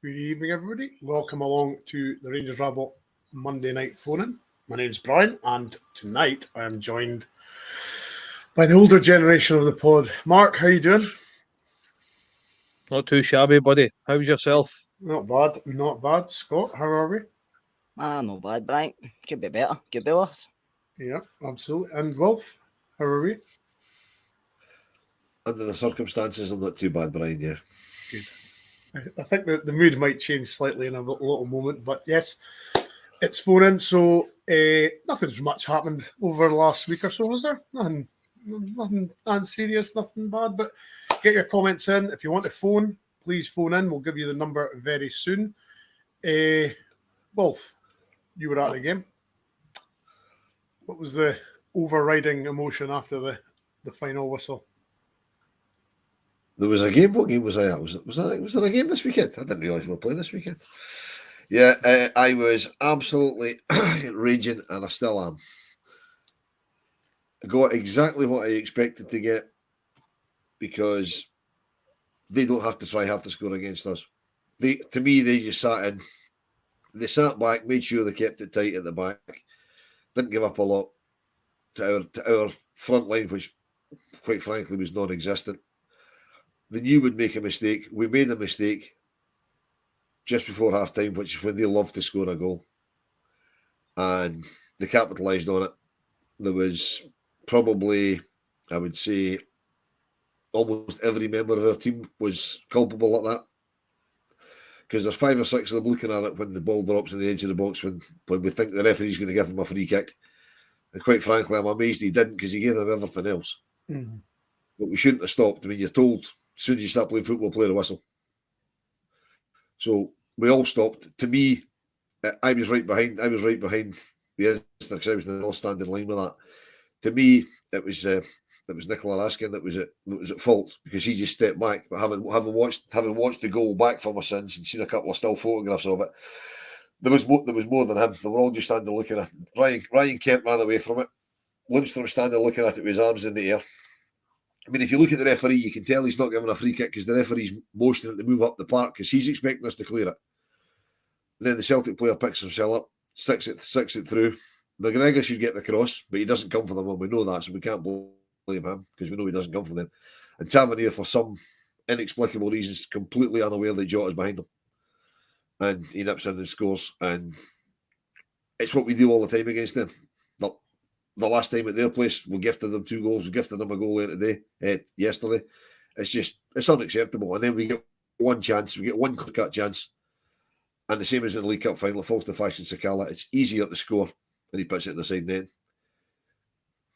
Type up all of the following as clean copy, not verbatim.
Good evening, everybody. Welcome along to the Rangers Rabble Monday Night Phone In. My name's Brian, and tonight I am joined by the older generation of the pod. Mark, how you doing? Not too shabby, buddy. How's yourself? Not bad, not bad. Scott, how are we? Not bad, Brian. Could be better. Could be worse. Yeah, absolutely. And Wolf, how are we? Under the circumstances, I'm not too bad, Brian, yeah. Good. I think that the mood might change slightly in a little moment, but yes, it's phone in. So nothing's much happened over the last week or so, was there? Nothing serious, nothing bad. But get your comments in. If you want to phone, please phone in. We'll give you the number very soon. Wolf, you were at the game. What was the overriding emotion after the final whistle? There was a game. What game was I at? Was there a game this weekend? I didn't realise we were playing this weekend. Yeah, I was absolutely raging, and I still am. I got exactly what I expected to get because they don't have to try hard to score against us. They just sat in. They sat back, made sure they kept it tight at the back, didn't give up a lot to our front line, which, quite frankly, was non-existent. They knew we'd make a mistake. We made a mistake just before half-time, which is when they love to score a goal. And they capitalised on it. There was probably, I would say, almost every member of our team was culpable at that. Because there's 5 or 6 of them looking at it when the ball drops in the edge of the box when we think the referee's going to give them a free kick. And quite frankly, I'm amazed he didn't because he gave them everything else. Mm-hmm. But we shouldn't have stopped. I mean, you're told as soon as you start playing football, play the whistle. So we all stopped. To me, I was right behind the Insta, I was in the all standing line with that. To me, it was Nicola Raskin that was at fault because he just stepped back. But having watched the goal back for my sins and seen a couple of still photographs of it, there was more than him. They were all just standing looking at it. Ryan Kent ran away from it. Lundstrom was standing looking at it with his arms in the air. I mean, if you look at the referee, you can tell he's not giving a free kick because the referee's motioning to move up the park because he's expecting us to clear it. And then the Celtic player picks himself up, sticks it through. McGregor should get the cross, but he doesn't come for them, and we know that, so we can't blame him because we know he doesn't come for them. And Tavernier, for some inexplicable reasons, completely unaware that Jota's behind him. And he nips in and scores. And it's what we do all the time against them. The last time at their place, we gifted them 2 goals. We gifted them a goal yesterday. It's unacceptable. And then we get one chance. We get one clear-cut chance. And the same as in the League Cup final, it falls to Fashion Sakala. It's easier to score. And he puts it in the side net.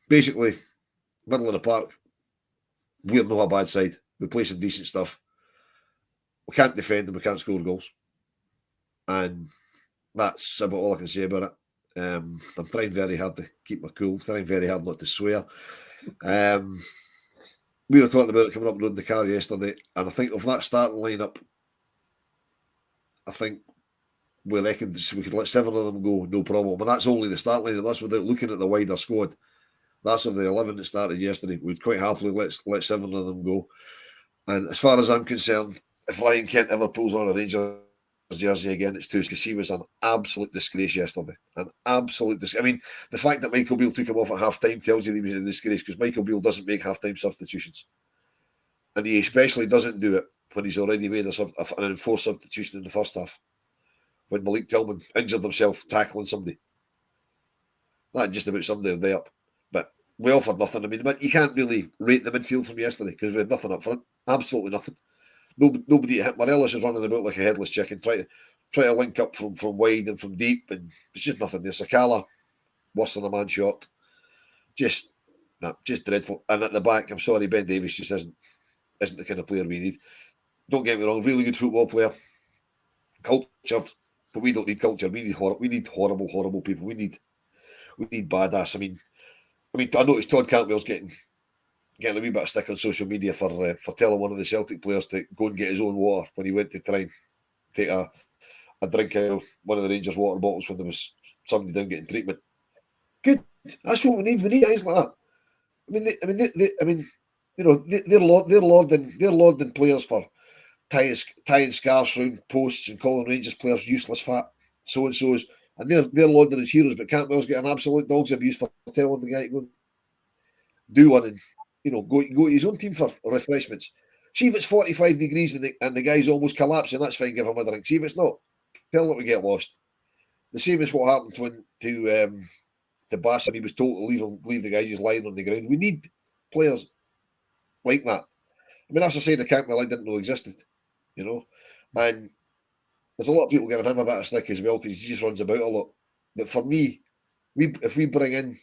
Basically, middle of the park, we're not a bad side. We play some decent stuff. We can't defend and we can't score goals. And that's about all I can say about it. I'm trying very hard to keep my cool, trying very hard not to swear. We were talking about it coming up and on the car yesterday, and I think of that starting lineup, I think we reckon we could let 7 of them go, no problem. And that's only the start lineup. That's without looking at the wider squad. That's of the 11 that started yesterday. We'd quite happily let 7 of them go. And as far as I'm concerned, if Ryan Kent ever pulls on a Rangers jersey again, it's Tusk, because he was an absolute disgrace yesterday. An absolute disgrace. I mean, the fact that Michael Beale took him off at half-time tells you he was a disgrace, because Michael Beale doesn't make half-time substitutions. And he especially doesn't do it when he's already made an enforced substitution in the first half. When Malik Tillman injured himself tackling somebody. That just about summed their day up. But we offered nothing. I mean, you can't really rate the midfield from yesterday because we had nothing up front. Absolutely nothing. Nobody hit. Morelos is running about like a headless chicken, try to link up from wide and from deep, and it's just nothing there. Sakala, worse than a man short. Just dreadful. And at the back, I'm sorry, Ben Davies just isn't the kind of player we need. Don't get me wrong, really good football player, cultured, but we don't need culture. We need horrible people. We need badass. I mean, I noticed Todd Cantwell's getting a wee bit of stick on social media for telling one of the Celtic players to go and get his own water when he went to try and take a drink out of one of the Rangers water bottles when there was somebody down getting treatment. Good. That's what we need. We need guys like that. They're lauding players for tying scarves round posts and calling Rangers players useless fat so-and-sos. And they're lauded as heroes, but Cantwell's got an absolute dog's abuse for telling the guy to go do one and, go to his own team for refreshments. See if it's 45 degrees and the guy's almost collapsing, that's fine, give him a drink. See if it's not, tell him to get lost. The same as what happened to Bass, and he was told to leave the guy just lying on the ground. We need players like that. I mean, that's a side of Cantwell I didn't know existed, and there's a lot of people giving him a bit of stick as well because he just runs about a lot. But for me, if we bring in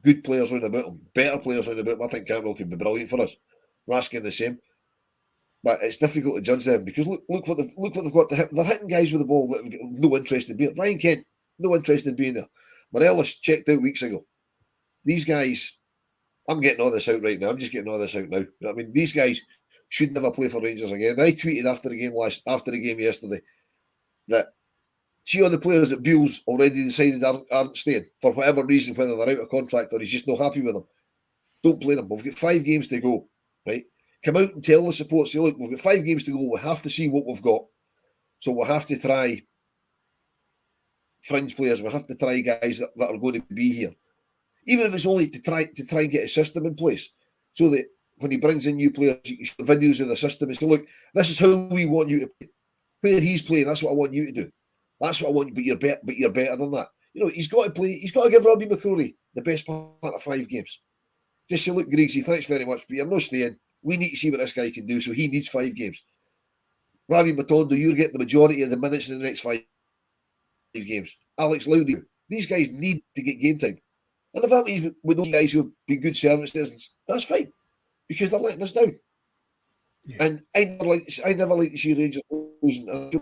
good players round about him, better players round about him, I think Cantwell could be brilliant for us. Raskin the same. But it's difficult to judge them because look what they've got to hit. They're hitting guys with the ball that have got no interest in being there. Ryan Kent, no interest in being there. Morelos checked out weeks ago. These guys, I'm getting all this out right now. I'm just getting all this out now. You know what I mean? These guys should never play for Rangers again. I tweeted after the game yesterday that see all the players that Beale's already decided aren't staying for whatever reason, whether they're out of contract or he's just not happy with them. Don't play them. We've got 5 games to go, right? Come out and tell the support, say, look, we've got 5 games to go. We have to see what we've got. So we'll have to try fringe players. We'll have to try guys that are going to be here. Even if it's only to try and get a system in place so that when he brings in new players, you can show videos of the system and say, look, this is how we want you to play. Where he's playing, that's what I want you to do. That's what I want you, but you're better than that. He's got to play, he's got to give Robbie McCrory the best part of 5 games. Just say, look, Griggsy, thanks very much, but you're not staying. We need to see what this guy can do, so he needs 5 games. Ravi Matondo, you're getting the majority of the minutes in the next 5 games. Alex Lowry, these guys need to get game time. And if that means with those guys who've been good servants, that's fine, because they're letting us down. Yeah. And I never like to see Rangers losing.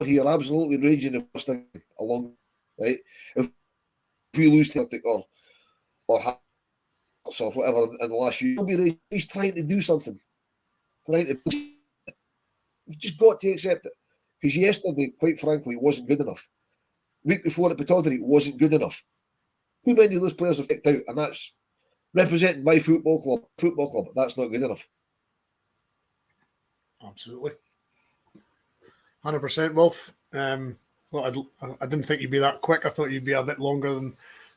Here, absolutely raging the first thing along, right? If we lose to Celtic or whatever in the last year, he'll be raging. He's trying to do something. We've just got to accept it. Because yesterday, quite frankly, it wasn't good enough. The week before at Pittodrie, it wasn't good enough. Too many of those players have kicked out, and that's representing my football club. That's not good enough. Absolutely. 100%, Wolf. I didn't think you'd be that quick. I thought you'd be a bit longer than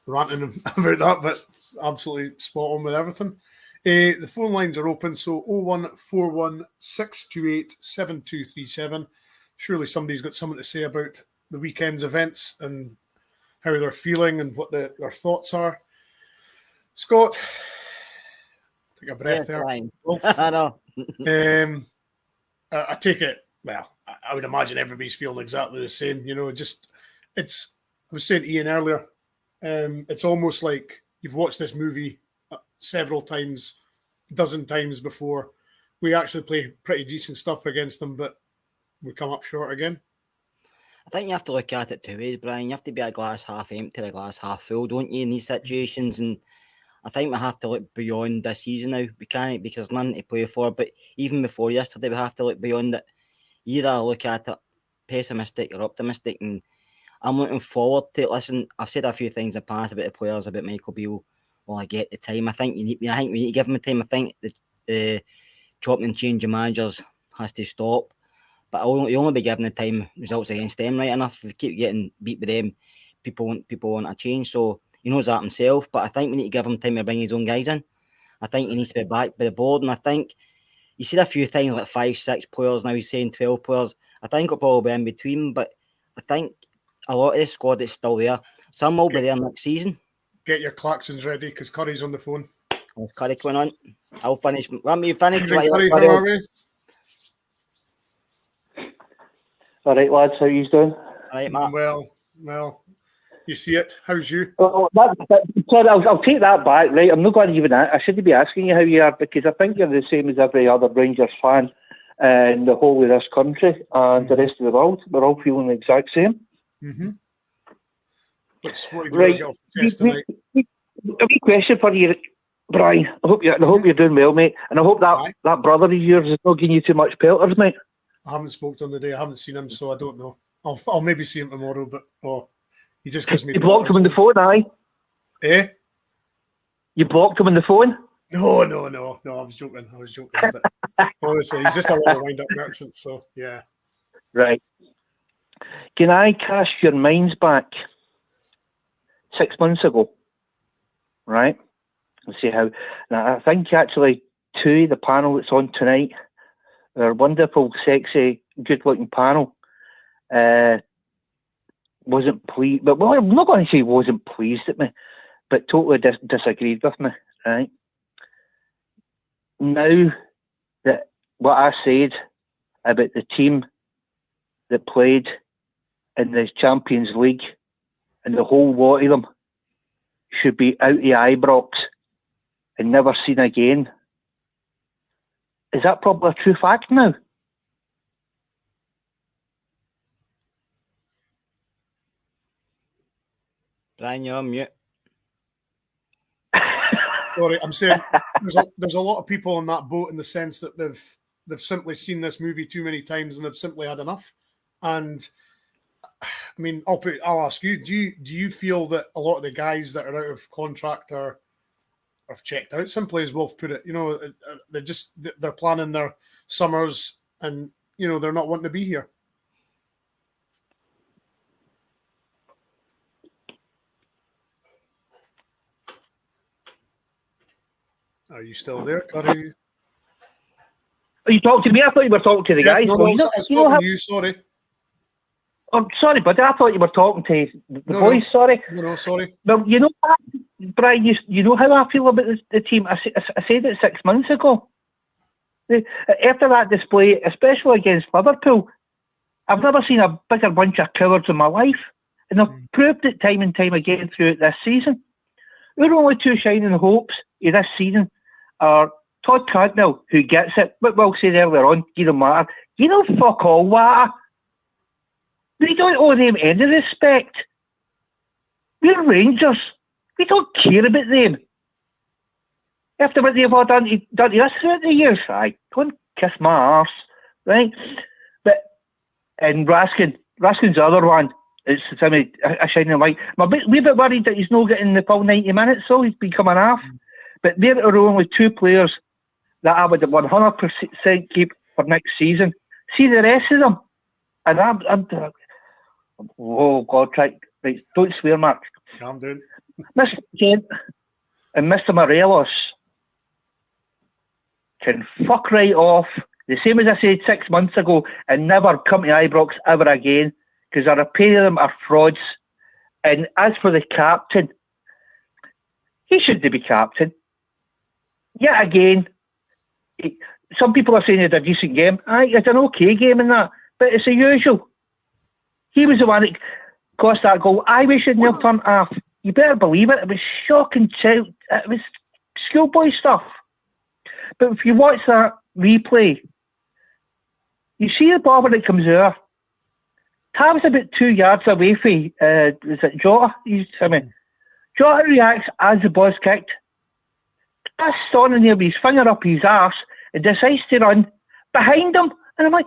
ranting about that, but absolutely spot on with everything. The phone lines are open, so 0141 628 7237. Surely somebody's got something to say about the weekend's events and how they're feeling and what their thoughts are. Scott, take a breath there. I know. I take it. Well, I would imagine everybody's feeling exactly the same. I was saying to Ian earlier, it's almost like you've watched this movie several times, a dozen times before. We actually play pretty decent stuff against them, but we come up short again. I think you have to look at it 2 ways, Brian. You have to be a glass half empty or a glass half full, don't you, in these situations? And I think we have to look beyond this season now. We can't, because there's nothing to play for. But even before yesterday, we have to look beyond it. Either look at it pessimistic or optimistic, and I'm looking forward to it. Listen, I've said a few things in the past about the players, about Michael Beale. Well, I get the time. I think we need to give him the time. I think the chopping and changing managers has to stop. But you only be given the time results against them right enough. If we keep getting beat by them, people want a change. So he knows that himself. But I think we need to give him time to bring his own guys in. I think he needs to be back by the board, and I think. You see a few things like 5, 6 players, now he's saying 12 players. I think it'll probably be in between, but I think a lot of the squad is still there. Some will be there next season. Get your klaxons ready, because Curry's on the phone. Oh, Curry coming on. I'll finish. Let me finish. Curry, how are we? All right, lads, how you doing? All right, Matt. Well, you see it. How's you? Sorry, I'll take that back, right? I'm not going to even. I shouldn't be asking you how you are, because I think you're the same as every other Rangers fan in the whole of this country and the rest of the world. We're all feeling the exact same. Mm-hmm. What have you right. got off the chest tonight? A wee question for you, Brian. I hope you're doing well, mate. And I hope that brother of yours is not giving you too much pelters, mate. I haven't spoken to him today. I haven't seen him, so I don't know. I'll maybe see him tomorrow, but he just gives me. You blocked him on the phone, aye? Eh? You blocked him on the phone? No. I was joking. But honestly, he's just a little wind-up merchant. So yeah. Right. Can I cast your minds back 6 months ago? Right. And see how. Now, I think actually two, the panel that's on tonight, their wonderful, sexy, good-looking panel, wasn't pleased. But well, I'm not going to say wasn't pleased at me, but totally disagreed with me. Right. Now that what I said about the team that played in the Champions League and the whole lot of them should be out the Ibrox and never seen again. Is that probably a true fact now? Brian, you're on mute. Sorry, I'm saying there's a lot of people on that boat in the sense that they've simply seen this movie too many times and they've simply had enough. And I mean, I'll ask you: do you feel that a lot of the guys that are out of contract are checked out? Simply, as Wolf put it, they're planning their summers, and they're not wanting to be here. Are you still there, Curry? Are you talking to me? I thought you were talking to the guys. No, Well, I was talking to you. Sorry. Oh, sorry, buddy. I thought you were talking to the boys. Sorry. No, sorry. Well, Brian, you know how I feel about the team. I said it 6 months ago. After that display, especially against Liverpool, I've never seen a bigger bunch of cowards in my life. And they've proved it time and time again throughout this season. Our only two shining hopes of this season are Todd Cantwell, who gets it, but we'll say earlier on, you don't matter. You know, fuck all, Water. We don't owe them any respect. We're Rangers. We don't care about them. After what they've all done to us throughout the years, I don't kiss my arse, right? And Raskin's the other one. It's a shining light. I'm a wee bit worried that he's not getting the full 90 minutes, so he's been coming off. But there are only two players that I would 100% keep for next season. See the rest of them, and I'm oh God, right, don't swear, Mark. Calm down. Mr. Kent and Mr. Morelos can fuck right off, the same as I said 6 months ago, and never come to Ibrox ever again, because a pair of them are frauds. And as for the captain, he shouldn't be captain. Yet again, some people are saying it's a decent game. It's an okay game in that, but it's the usual. He was the one that cost that goal. We shouldn't have turned off. You better believe it. It was shocking. It was schoolboy stuff. But if you watch that replay, you see the ball when it comes there. Tav's about 2 yards away from is it Jota? Jota reacts as the ball's kicked. Tav's standing there with his finger up his arse and decides to run behind him. And I'm like,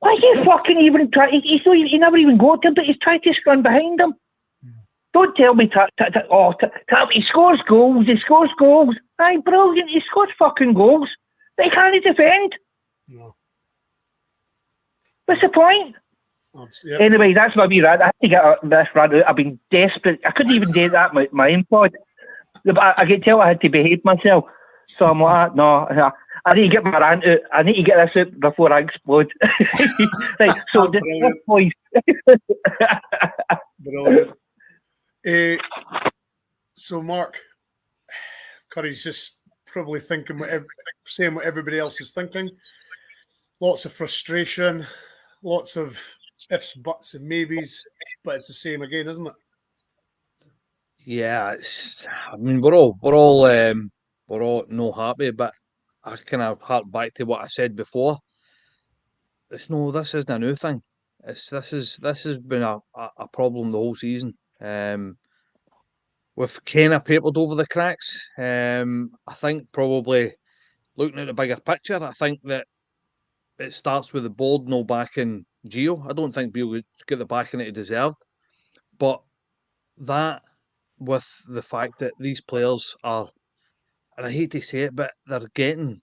why are you fucking even try? He never even got him, but he's trying to run behind him. Don't tell me he scores goals. He scores goals. Aye, brilliant. He scores fucking goals. They can't defend. No. What's the point? Yep. Anyway, that's my wee rant. I had to get this rant out. I've been desperate. I couldn't even do that with my own pod. I could tell I had to behave myself. So I'm like, no, I need to get my rant out. I need to get this out before I explode. Right, so this voice. Brilliant. So Mark, Curry's just probably thinking saying what everybody else is thinking. Lots of frustration, lots of ifs, buts, and maybes, but it's the same again, isn't it? Yeah, I mean, we're all not happy, but I kind of hark back to what I said before. This isn't a new thing. This has been a problem the whole season. We've kind of papered over the cracks. I think probably looking at the bigger picture, I think that it starts with the board no backing Gio. I don't think Beale would get the backing that he deserved, but that with the fact that these players are and I hate to say it, but they're getting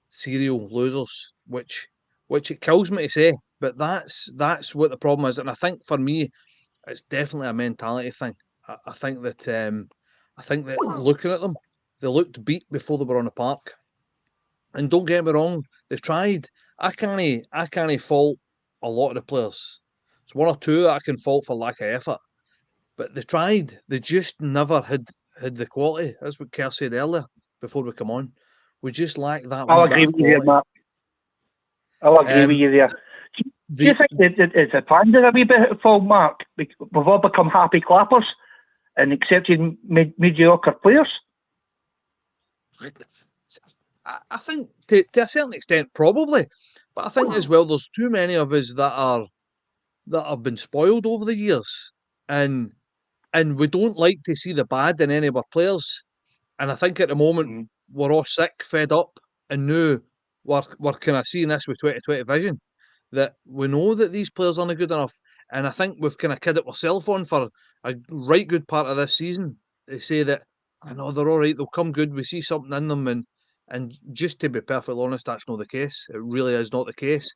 serial losers, which it kills me to say, but that's what the problem is. And I think for me, it's definitely a mentality thing. I think that looking at them, they looked beat before they were on the park. And don't get me wrong, they've tried. I can't fault a lot of the players. It's one or two that I can fault for lack of effort. But they tried. They just never had the quality. That's what Kerr said earlier before we come on. We just lack that I'll wee bit agree of with you there, quality. Mark. I'll agree with you there. Do you The, think that it's a fans are a wee bit at fault, Mark? We've all become happy clappers and accepted mediocre players. I think to a certain extent, probably. But I think as well, there's too many of us that have been spoiled over the years, and we don't like to see the bad in any of our players. And I think at the moment we're all sick, fed up, and now we're kind of seeing this with 2020 vision, that we know that these players aren't good enough. And I think we've kind of kidded ourselves on for a right good part of this season. They say that I know they're all right, they'll come good. We see something in them, and just to be perfectly honest, that's not the case. It really is not the case.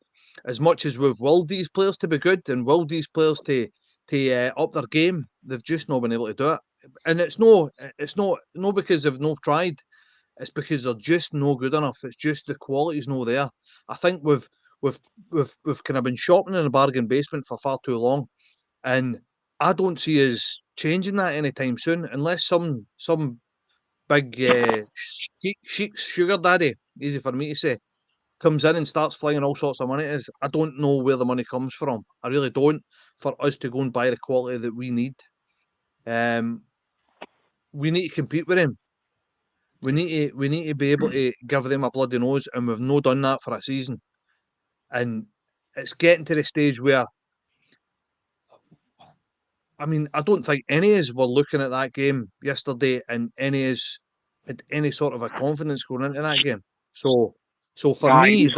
As much as we've willed these players to be good and willed these players to up their game, they've just not been able to do it. And it's no because they've not tried. It's because they're just no good enough. It's just the quality's no there. I think we've kind of been shopping in a bargain basement for far too long, and I don't see us changing that anytime soon, unless some big chic sugar daddy, easy for me to say, comes in and starts flinging all sorts of money at us. I don't know where the money comes from. I really don't, for us to go and buy the quality that we need. We need to compete with him. We need to be able to give them a bloody nose, and we've not done that for a season. And it's getting to the stage where, I mean, I don't think any of us were looking at that game yesterday, and any of us had any sort of a confidence going into that game. So for me,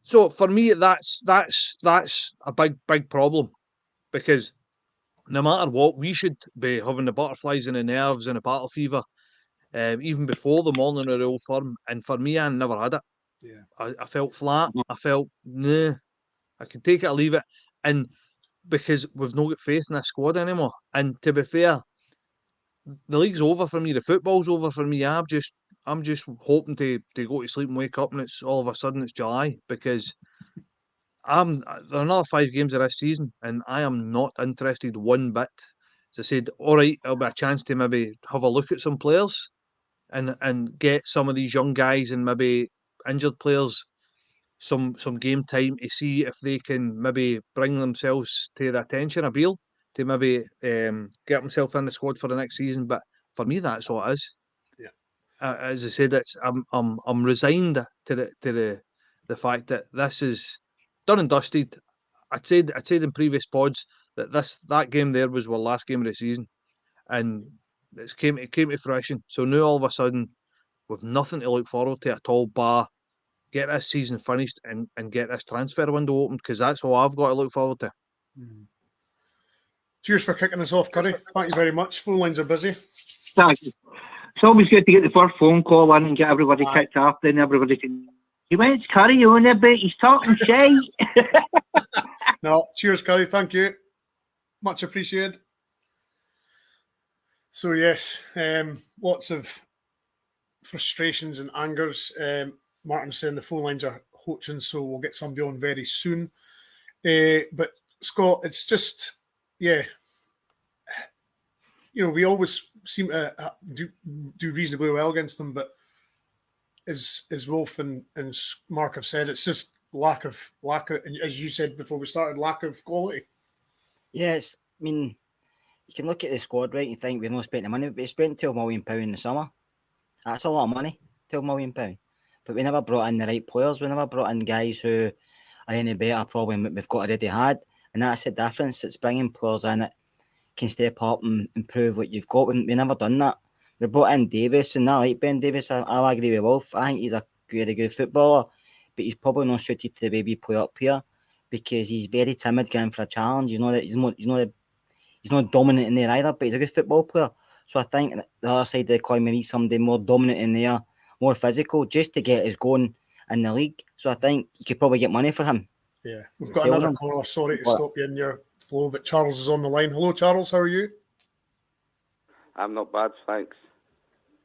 So for me, that's a big problem, because no matter what, we should be having the butterflies and the nerves and the battle fever, even before the morning of the Old Firm. And for me, I never had it. Yeah. I felt flat. I felt, nah, I can take it or leave it. And because we've not got faith in this squad anymore. And to be fair, the league's over for me. The football's over for me. I'm just hoping to go to sleep and wake up and it's all of a sudden it's July, because there are another 5 games of this season and I am not interested one bit. As I said, all right, it'll be a chance to maybe have a look at some players and get some of these young guys and maybe injured players some game time to see if they can maybe bring themselves to the attention of Beale to maybe get himself in the squad for the next season. But for me, that's all it is. Yeah. As I said, I'm resigned to the fact that this is done and dusted. I'd said in previous pods that that game there was our last game of the season, and it came to fruition. So now all of a sudden we've nothing to look forward to at all, bar get this season finished and get this transfer window open, because that's all I've got to look forward to. Cheers for kicking us off, Curry. Thank you very much. Phone lines are busy. Thank you. It's always good to get the first phone call in and get everybody kicked off. Then everybody can. He went Curry on a bit. He's talking shite. No, cheers, Curry. Thank you. Much appreciated. So yes, lots of frustrations and angers. Martin's saying the phone lines are hoaching, so we'll get somebody on very soon. But Scott, it's just, yeah, we always seem to do reasonably well against them, but as Wolf and Mark have said, it's just lack of, as you said before we started, lack of quality. Yes, I mean, you can look at the squad, right, and think we've not spent the money, but we spent £12 million in the summer. That's a lot of money, £12 million. But we never brought in the right players. We never brought in guys who are any better probably than what we've got already had. And that's the difference. It's bringing players in that can step up and improve what you've got. We never done that. We brought in Davis, and I like Ben Davis. I'll agree with Wolf. I think he's a very good footballer, but he's probably not suited to the way we play up here, because he's very timid going for a challenge. You know that he's not dominant in there either, but he's a good football player. So I think the other side of the coin, we need somebody more dominant in there, more physical, just to get us going in the league. So I think you could probably get money for him. Yeah, we've got Selling another him. caller. Sorry to But- stop you in your flow, but Charles is on the line. Hello, Charles. How are you? I'm not bad, thanks.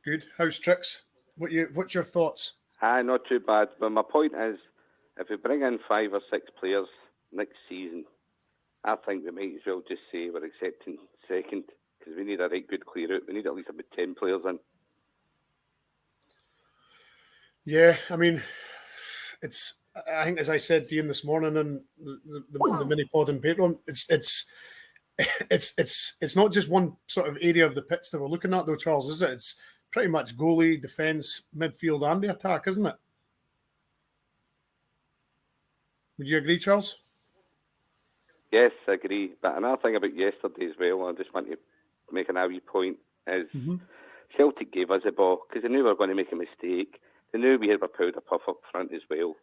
Good. How's Tricks? What's your thoughts? Aye, not too bad. But my point is, if we bring in 5 or 6 players next season, I think we might as well just say we're accepting second, because we need a right good clear out. We need at least about 10 players in. Yeah, I mean, I think, as I said to Ian this morning in the mini pod in Patreon, it's not just one sort of area of the pitch that we're looking at, though, Charles, is it? It's pretty much goalie, defence, midfield, and the attack, isn't it? Would you agree, Charles? Yes, I agree. But another thing about yesterday as well, I just want to make an wee point, is Celtic gave us a ball because they knew we were going to make a mistake. They knew we had a powder puff up front as well.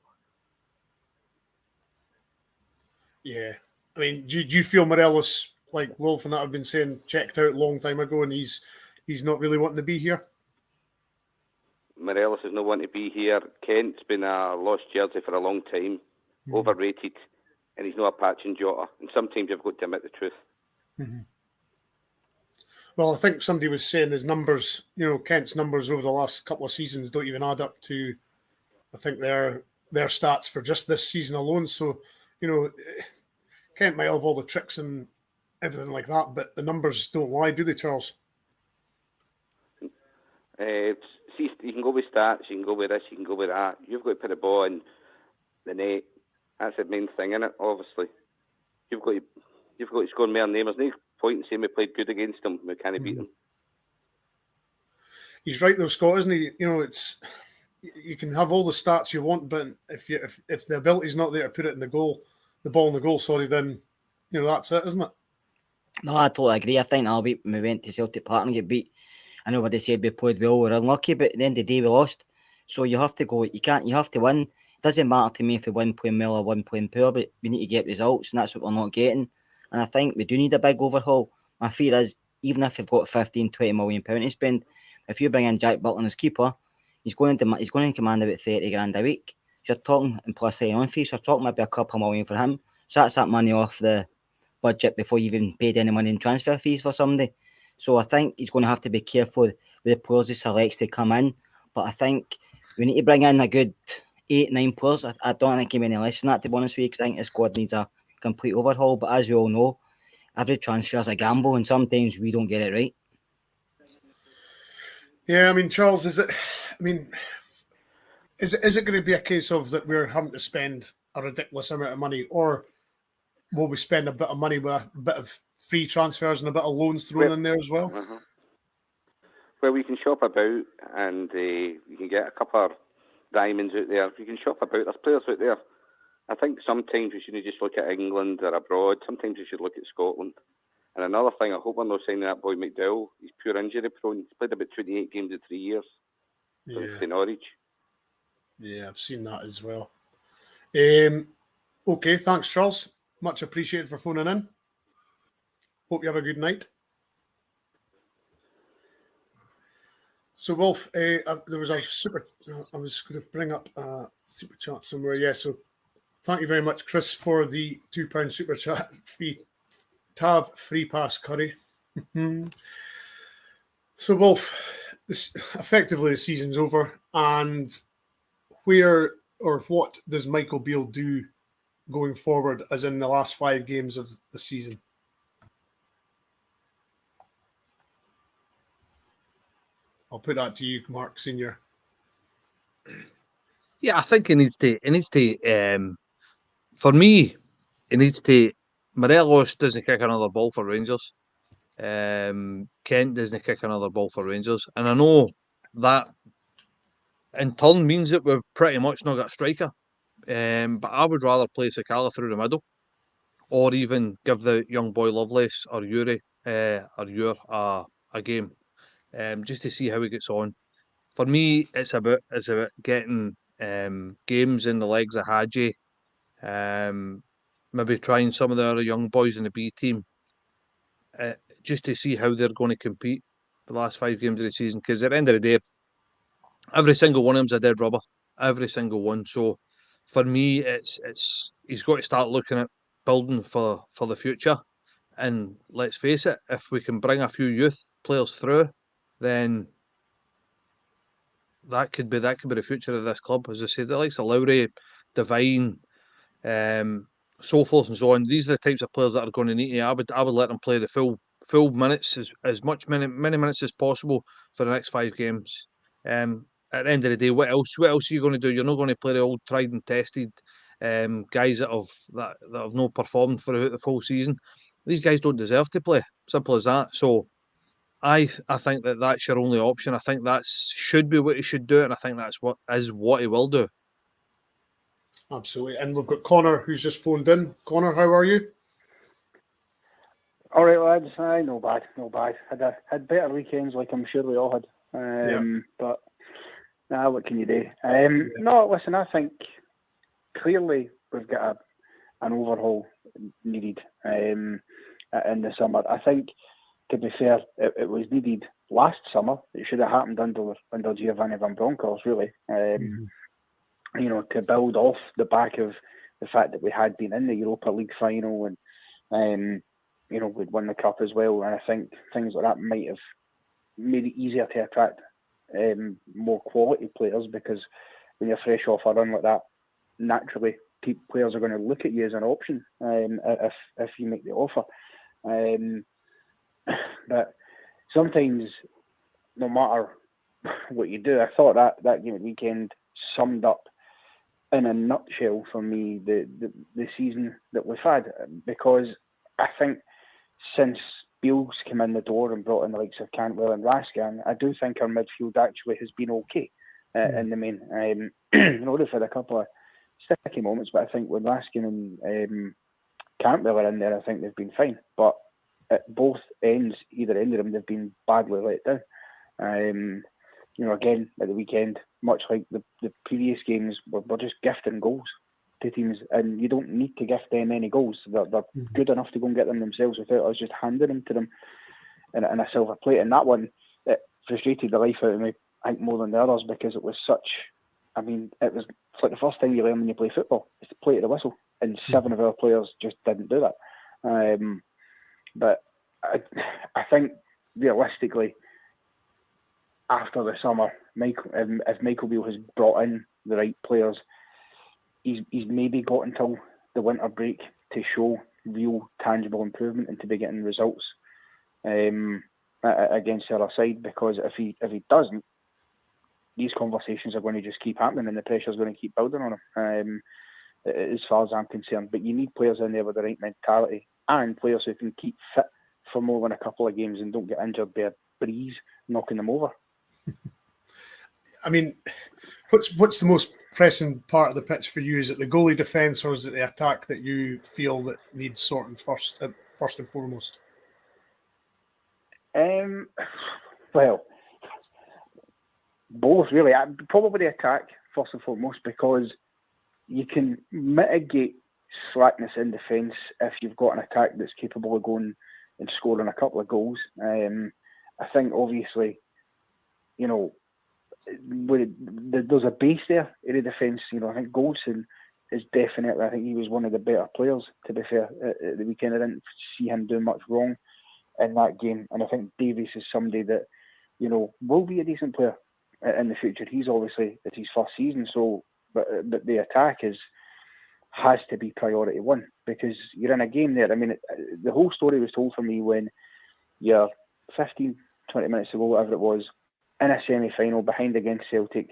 Yeah. I mean, do you feel Morelos, like Wolf and that have been saying, checked out a long time ago, and he's not really wanting to be here? Morelos is not wanting to be here. Kent's been a lost jersey for a long time, overrated, and he's not a patch and Jota. And sometimes you've got to admit the truth. Well, I think somebody was saying his numbers, Kent's numbers over the last couple of seasons don't even add up to, I think, their stats for just this season alone. So, Kent might have all the tricks and everything like that, but the numbers don't lie, do they, Charles? See, you can go with stats, you can go with this, you can go with that. You've got to put the ball in the net. That's the main thing, isn't it? Obviously, you've got to score more than them. There's no point in saying we played good against them. We can't beat them. He's right though, Scott, isn't he? It's you can have all the stats you want, but if the ability's not there to put it in the ball in the goal, then that's it, isn't it? No, I totally agree. I think that'll be when we went to Celtic Park and get beat. I know what they said, we played well, we're unlucky, but at the end of the day we lost. So you have to go, you have to win. It doesn't matter to me if we win playing well or win playing poor, but we need to get results, and that's what we're not getting. And I think we do need a big overhaul. My fear is, even if we've got 15, 20 million pounds to spend, if you bring in Jack Butland as keeper, he's going to command about 30 grand a week. So you're talking, and plus sign-on fees, you're talking maybe a couple million for him. So that's that money off the budget before you even paid any money in transfer fees for somebody. So I think he's going to have to be careful with the players he selects to come in. But I think we need to bring in a good 8-9 players. I don't think he'll be any less than that, to be honest with you, because I think the squad needs a complete overhaul. But as we all know, every transfer is a gamble, and sometimes we don't get it right. Yeah, I mean, Charles, is it going to be a case of that we're having to spend a ridiculous amount of money, or will we spend a bit of money with a bit of free transfers and a bit of loans thrown in there as well? Well, we can shop about, and you can get a couple of diamonds out there. You can shop about. There's players out there. I think sometimes we shouldn't just look at England or abroad. Sometimes we should look at Scotland. And another thing, I hope we're not signing that boy McDowell. He's pure injury prone. He's played about 28 games in 3 years. So it's to Norwich. Yeah, I've seen that as well. Okay, thanks, Charles. Much appreciated for phoning in. Hope you have a good night. So, Wolf, there was a super. I was going to bring up a super chat somewhere. Yeah, so thank you very much, Chris, for the £2 super chat fee. Tav free pass curry. So, Wolf, effectively the season's over, and where or what does Michael Beale do going forward, as in the last 5 games of the season? I'll put that to you, Mark Senior. Yeah, I think he needs to. For me, he needs to. Morelos doesn't kick another ball for Rangers. Kent doesn't kick another ball for Rangers, and I know that in turn means that we've pretty much not got a striker. But I would rather play Sakala through the middle, or even give the young boy Lovelace or Yuri a game, just to see how he gets on. For me, it's about getting games in the legs of Hadji. Maybe trying some of the other young boys in the B team, just to see how they're going to compete. the last 5 games of the season, because at the end of the day, every single one of them's a dead rubber. Every single one. So for me, it's he's got to start looking at building for the future. And let's face it, if we can bring a few youth players through, then that could be the future of this club. As I said, the likes of Lowry, Devine, so forth and so on. These are the types of players that are going to need to. I would let them play the full minutes, as many minutes as possible for the next 5 games. At the end of the day, what else are you going to do? You're not going to play the old tried and tested guys that have not performed throughout the full season. These guys don't deserve to play. Simple as that. So I think that's your only option. I think that should be what he should do, and I think that's what he will do. Absolutely. And we've got Connor, who's just phoned in. Connor, how are you? All right, lads. Aye, no bad. Had better weekends, like I'm sure we all had. But what can you do? No, listen. I think clearly we've got an overhaul needed in the summer. I think, to be fair, it was needed last summer. It should have happened under Giovanni Van Bronckhorst, really. You know, to build off the back of the fact that we had been in the Europa League final and you know, we'd won the cup as well. And I think things like that might have made it easier to attract more quality players, because when you're fresh off a run like that, naturally players are going to look at you as an option if you make the offer. But sometimes, no matter what you do, I thought that game at weekend summed up in a nutshell for me the season that we've had, because I think since Beale's come in the door and brought in the likes of Cantwell and Raskin, I do think our midfield actually has been okay in the main. You know, they've had a couple of sticky moments, but I think when Raskin and Cantwell are in there, I think they've been fine. But at both ends, either end of them, they've been badly let down. You know, again, at the weekend, much like the previous games, we're just gifting goals to teams, and you don't need to gift them any goals. They're good enough to go and get them themselves without us just handing them to them in a silver plate. And that one, it frustrated the life out of me, I think, more than the others, because it was such, I mean, it's like the first time you learn when you play football, it's to play to the whistle, and 7 of our players just didn't do that. But I think, realistically, after the summer, if Michael Beale has brought in the right players, he's maybe got until the winter break to show real tangible improvement and to be getting results against the other side. Because if he doesn't, these conversations are going to just keep happening, and the pressure's going to keep building on him. As far as I'm concerned, but you need players in there with the right mentality, and players who can keep fit for more than a couple of games and don't get injured by a breeze knocking them over. I mean, what's the most pressing part of the pitch for you? Is it the goalie defence, or is it the attack that you feel that needs sorting first and foremost? Well, both really. Probably the attack first and foremost, because you can mitigate slackness in defence if you've got an attack that's capable of going and scoring a couple of goals. I think obviously, you know, there's a base there in the defence. You know, I think Goldson is definitely, I think he was one of the better players, to be fair, at the weekend. I didn't see him do much wrong in that game. And I think Davies is somebody that, you know, will be a decent player in the future. He's obviously, it's his first season, so, but the attack has to be priority one, because you're in a game there. I mean, the whole story was told for me when you're 15, 20 minutes ago, whatever it was, in a semi-final behind against Celtic,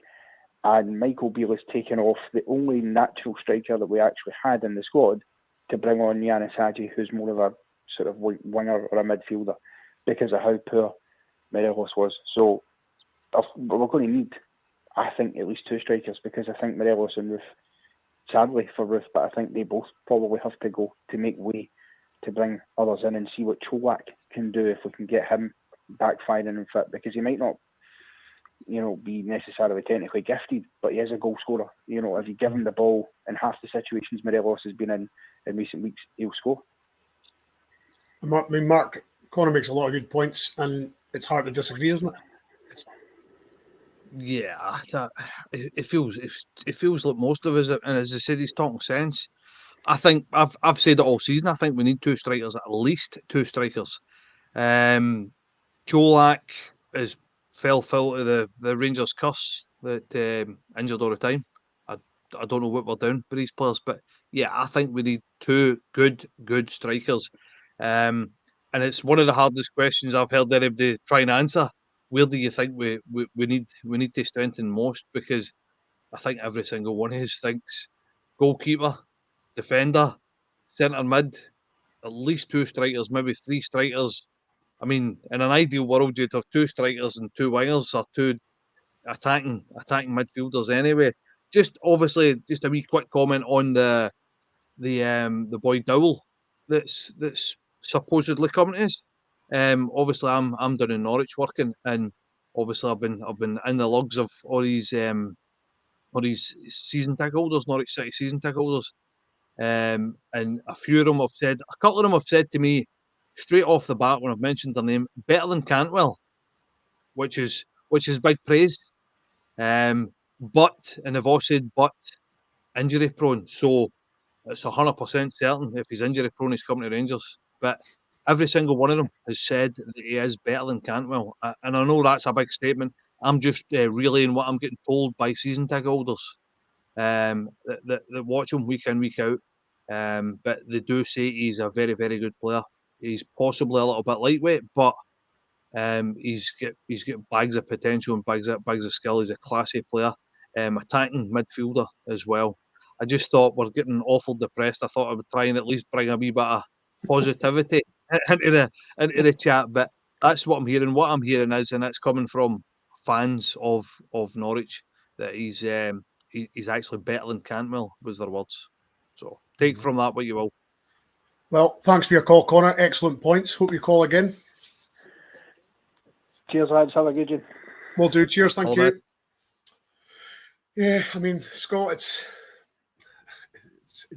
and Michael Beale has taken off the only natural striker that we actually had in the squad to bring on Yanis Hadji, who's more of a sort of winger or a midfielder, because of how poor Morelos was. So we're going to need, I think, at least 2 strikers, because I think Morelos and Roof, sadly for Roof, but I think they both probably have to go to make way to bring others in and see what Cholak can do if we can get him back firing and fit, because he might not, you know, be necessarily technically gifted, but he is a goal scorer. You know, if you give him the ball in half the situations Morelos has been in recent weeks, he'll score. I mean, Mark, Connor makes a lot of good points, and it's hard to disagree, isn't it? Yeah, it feels like most of us, and as I said, he's talking sense. I think I've said it all season. I think we need two strikers, at least two strikers. Jolak is fell foul of the Rangers curse that injured all the time. I don't know what we're doing for these players, but yeah, I think we need two good strikers. And it's one of the hardest questions I've heard anybody try and answer. Where do you think we need to strengthen most? Because I think every single one of us thinks goalkeeper, defender, centre mid, at least two strikers, maybe three strikers. I mean, in an ideal world, you'd have two strikers and two wingers, or two attacking midfielders anyway. Just obviously, just a wee quick comment on the boy Dowell that's supposedly coming to us. Obviously, I'm down in Norwich working, and obviously I've been in the lugs of all these season ticket holders, Norwich City season ticket holders. And a few of them have said, a couple of them have said to me straight off the bat when I've mentioned their name, better than Cantwell, which is big praise. But, and they've all said, but injury prone. So it's 100% certain if he's injury prone, he's coming to Rangers. But every single one of them has said that he is better than Cantwell. And I know that's a big statement. I'm just relaying what I'm getting told by season ticket holders that watch him week in, week out. But they do say he's a very, very good player. He's possibly a little bit lightweight, but he's got bags of potential and bags of skill. He's a classy player, attacking midfielder as well. I just thought we're getting awful depressed. I thought I would try and at least bring a wee bit of positivity into the chat, but that's what I'm hearing. What I'm hearing is, and it's coming from fans of Norwich, that he's actually better than Cantwell, was their words. So take from that what you will. Well, thanks for your call, Connor. Excellent points. Hope you call again. Cheers, lads. Have a good one. Will do. Cheers. Thank All you. right. Yeah, I mean, Scott, it's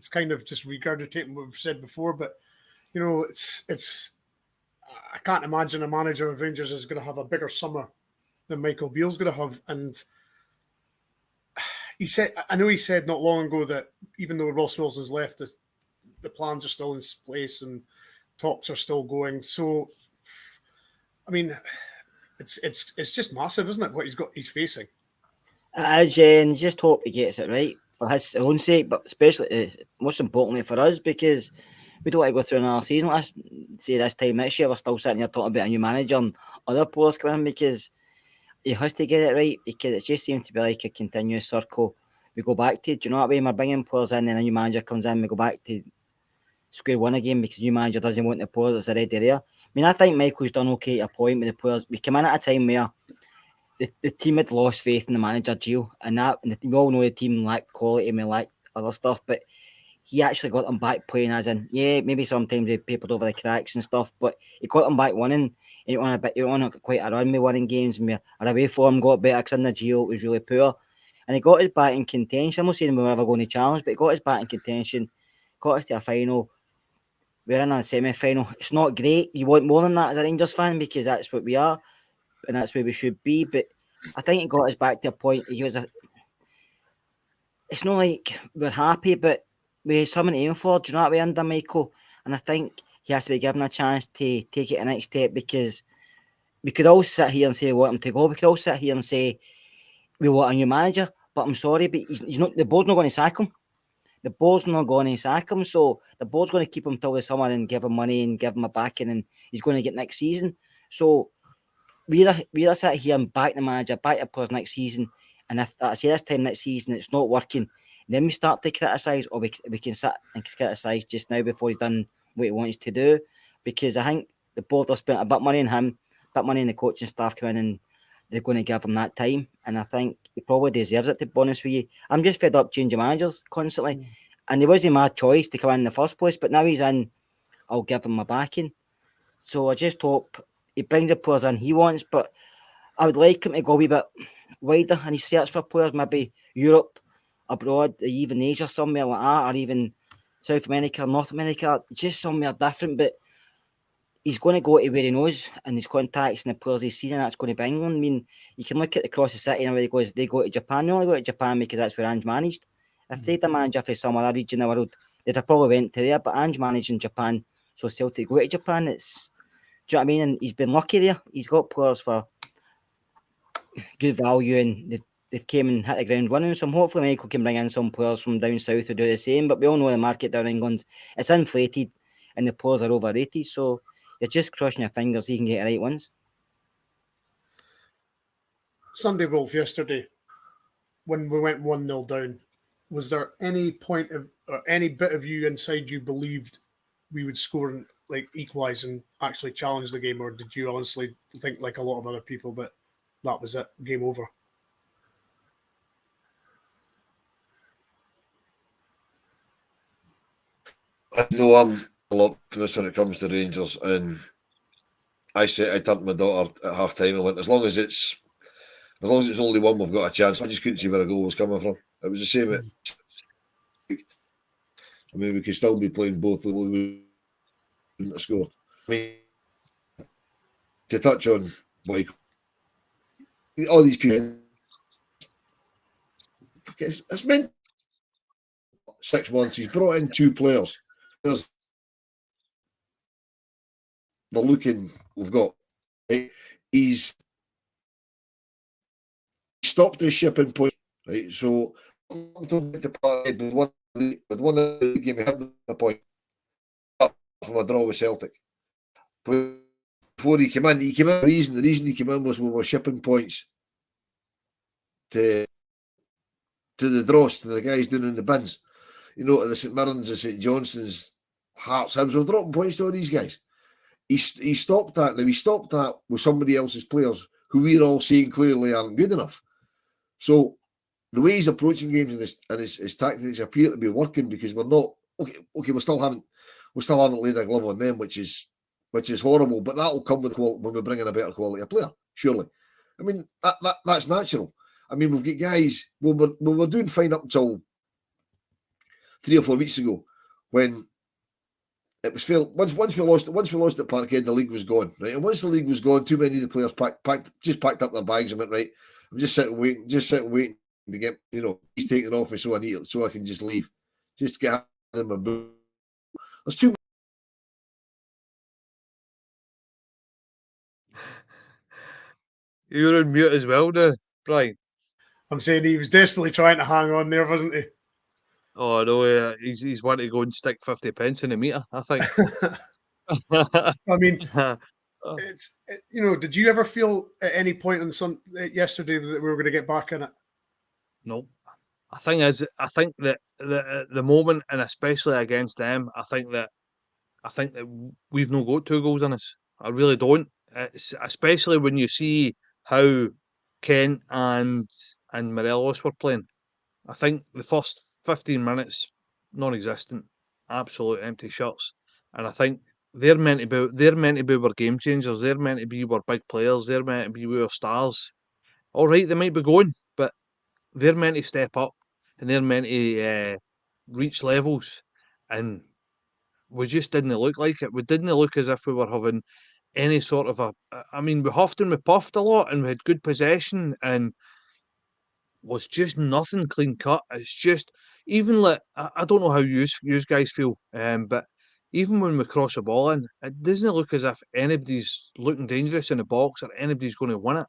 kind of just regurgitating what we've said before, but you know, it's I can't imagine a manager of Rangers is going to have a bigger summer than Michael Beale's going to have. And I know he said not long ago that even though Ross Wilson's left, the plans are still in place and talks are still going. So, I mean, it's just massive, isn't it? What he's facing. And just hope he gets it right for his own sake, but especially most importantly for us, because we don't want to go through another season. Let's say this time next year we're still sitting here talking about a new manager and other players coming in, because he has to get it right, because it just seems to be like a continuous circle we go back to. Do you know what I mean? We're bringing players in, and a new manager comes in, we go back to square one again because the new manager doesn't want the players that's already there. I mean, I think Michael's done okay at a point with the players. We came in at a time where the team had lost faith in the manager, Gio, and we all know the team lacked quality and we lacked other stuff, but he actually got them back playing, as in, yeah, maybe sometimes they papered over the cracks and stuff, but he got them back winning. He went on quite a run with winning games, and our away form got better because in the Gio it was really poor, and he got us back in contention. I'm not saying we were ever going to challenge, but he got us back in contention, got us to a final. We're in a semi-final. It's not great. You want more than that as a Rangers fan, because that's what we are and that's where we should be. But I think it got us back to a point. It's not like we're happy, but we have something to aim for. Do you know what we under Michael? And I think he has to be given a chance to take it the next step, because we could all sit here and say we want him to go. We could all sit here and say we want a new manager. But I'm sorry, but he's not. The board's not going to sack him. The board's not going to sack him, so the board's going to keep him till the summer and give him money and give him a backing, and he's going to get next season. So we either sit here and back the manager, back the players next season, and if I say this time next season it's not working, then we start to criticise, or we can sit and criticise just now before he's done what he wants to do, because I think the board have spent a bit of money on him, a bit of money on the coaching staff coming in, and they're going to give him that time, and I think he probably deserves it, to be honest with you. I'm just fed up changing managers constantly, and it wasn't my choice to come in the first place, but now he's in, I'll give him my backing. So I just hope he brings the players in he wants, but I would like him to go a wee bit wider and he search for players, maybe Europe, abroad, even Asia, somewhere like that, or even South America, North America, just somewhere different. But he's going to go to where he knows and his contacts and the players he's seen, and that's going to be England. I mean, you can look at across the city and where he goes, they go to Japan. They only go to Japan because that's where Ange managed. If they'd a manager for some other region of the world, they'd have probably went to there, but Ange managed in Japan, so Celtic go to Japan. It's, do you know what I mean? And he's been lucky there. He's got players for good value, and they've came and hit the ground running. So hopefully Michael can bring in some players from down south who do the same. But we all know the market down in England, it's inflated and the players are overrated. So you're just crossing your fingers you can get the right ones. Sunday Wolf yesterday, when we went 1-0 down, was there any point of or any bit of you inside you believed we would score and like equalise and actually challenge the game, or did you honestly think, like a lot of other people, that was it, game over? I know I'm a lot optimist when it comes to Rangers, and I turned to my daughter at half time and went, as long as it's only one, we've got a chance. I just couldn't see where a goal was coming from. It was the same. I mean, we could still be playing both, we wouldn't have scored. I mean, to touch on like all these people, it's meant 6 months. He's brought in 2 players. They're looking. We've got. Right? He's stopped his shipping point. Right, so the party with one of the game, he had the point up from a draw with Celtic. Before he came in, the reason he came in was we were shipping points to the dross, to the guys down in the bins. You know, to the St Mirren's, the St Johnstone's, Hearts, Hibs, we're dropping points to all these guys. He stopped that. Now, he stopped that with somebody else's players who we're all seeing clearly aren't good enough. So the way he's approaching games and his tactics appear to be working, because we're not okay. We still haven't laid a glove on them, which is horrible. But that will come with when we bring in a better quality of player. Surely, I mean that's natural. I mean, we've got guys. We were doing fine up until 3 or 4 weeks ago, when it was fair. Once we lost at Parkhead, the league was gone, right? And once the league was gone, too many of the players packed up their bags and went, right, I'm just sitting waiting to get, he's taking off me, so I can just leave, just get in my boot. There's too. You're on mute as well, now, Brian. I'm saying he was desperately trying to hang on there, wasn't he? Oh no, he's wanting to go and stick 50 pence in a meter, I think. I mean, did you ever feel at any point yesterday that we were going to get back in it? No. I think that the moment, and especially against them, I think that we've not got 2 goals in us. I really don't. It's, especially when you see how Kent and Morelos were playing. I think the first 15 minutes, non-existent, absolute empty shots, and I think they're meant to be our game changers. They're meant to be our big players. They're meant to be our stars. All right, they might be going, but they're meant to step up, and they're meant to reach levels, and we just didn't look like it. We didn't look as if we were having any sort of we huffed and we puffed a lot, and we had good possession, and was just nothing clean cut. It's just, even like, I don't know how you guys feel, but even when we cross the ball in, it doesn't look as if anybody's looking dangerous in the box or anybody's going to win it.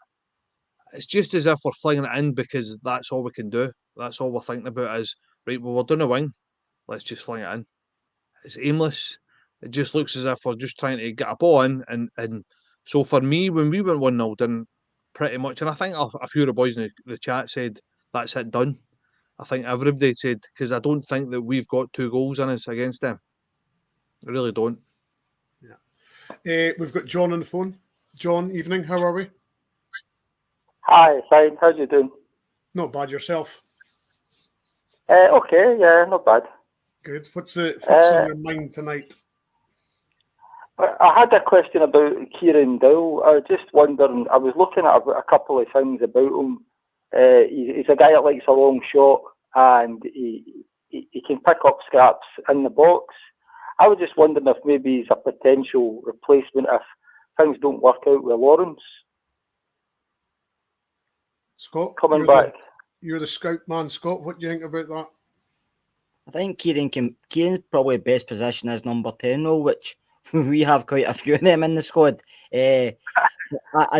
It's just as if we're flinging it in because that's all we can do. That's all we're thinking about is, right, well, we're doing a wing, let's just fling it in. It's aimless. It just looks as if we're just trying to get a ball in. And so for me, when we went 1-0 down, pretty much, and I think a few of the boys in the chat said, that's it, done. I think everybody said, because I don't think that we've got 2 goals in us against them. I really don't. Yeah. We've got John on the phone. John, evening. How are we? Hi, fine. How's you doing? Not bad, yourself. Okay, yeah, not bad. Good. What's on your mind tonight? I had a question about Kieran Dowell. I was just wondering, I was looking at a couple of things about him. He's a guy that likes a long shot, and he can pick up scraps in the box. I was just wondering if maybe he's a potential replacement if things don't work out with Lawrence Scott, coming back. You're the scout man, Scott. What do you think about that? I think Kieran's probably best position as number 10, though, which we have quite a few of them in the squad. I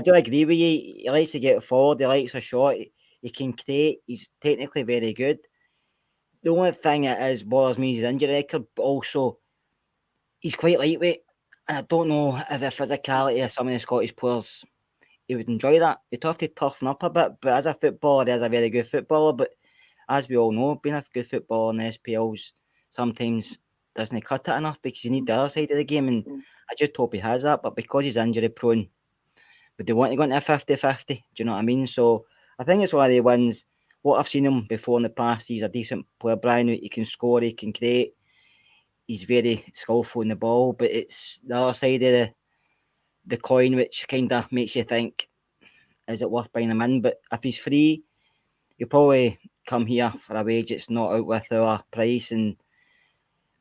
do agree with you. He likes to get forward. He likes a shot. He can create. He's technically very good. The only thing that is bothers me is his injury record, but also he's quite lightweight. And I don't know if the physicality of some of the Scottish players, he would enjoy that. He'd have to toughen up a bit. But as a footballer, he is a very good footballer. But as we all know, being a good footballer in the SPLs sometimes doesn't cut it enough because you need the other side of the game. And I just hope he has that. But because he's injury prone, but they want to go into a 50-50. Do you know what I mean? So I think it's one of the wins. What I've seen him before in the past, he's a decent player, Brian. He can score, he can create. He's very skillful in the ball, but it's the other side of the coin which kind of makes you think, is it worth bringing him in? But if he's free, he'll probably come here for a wage it's not out with our price. And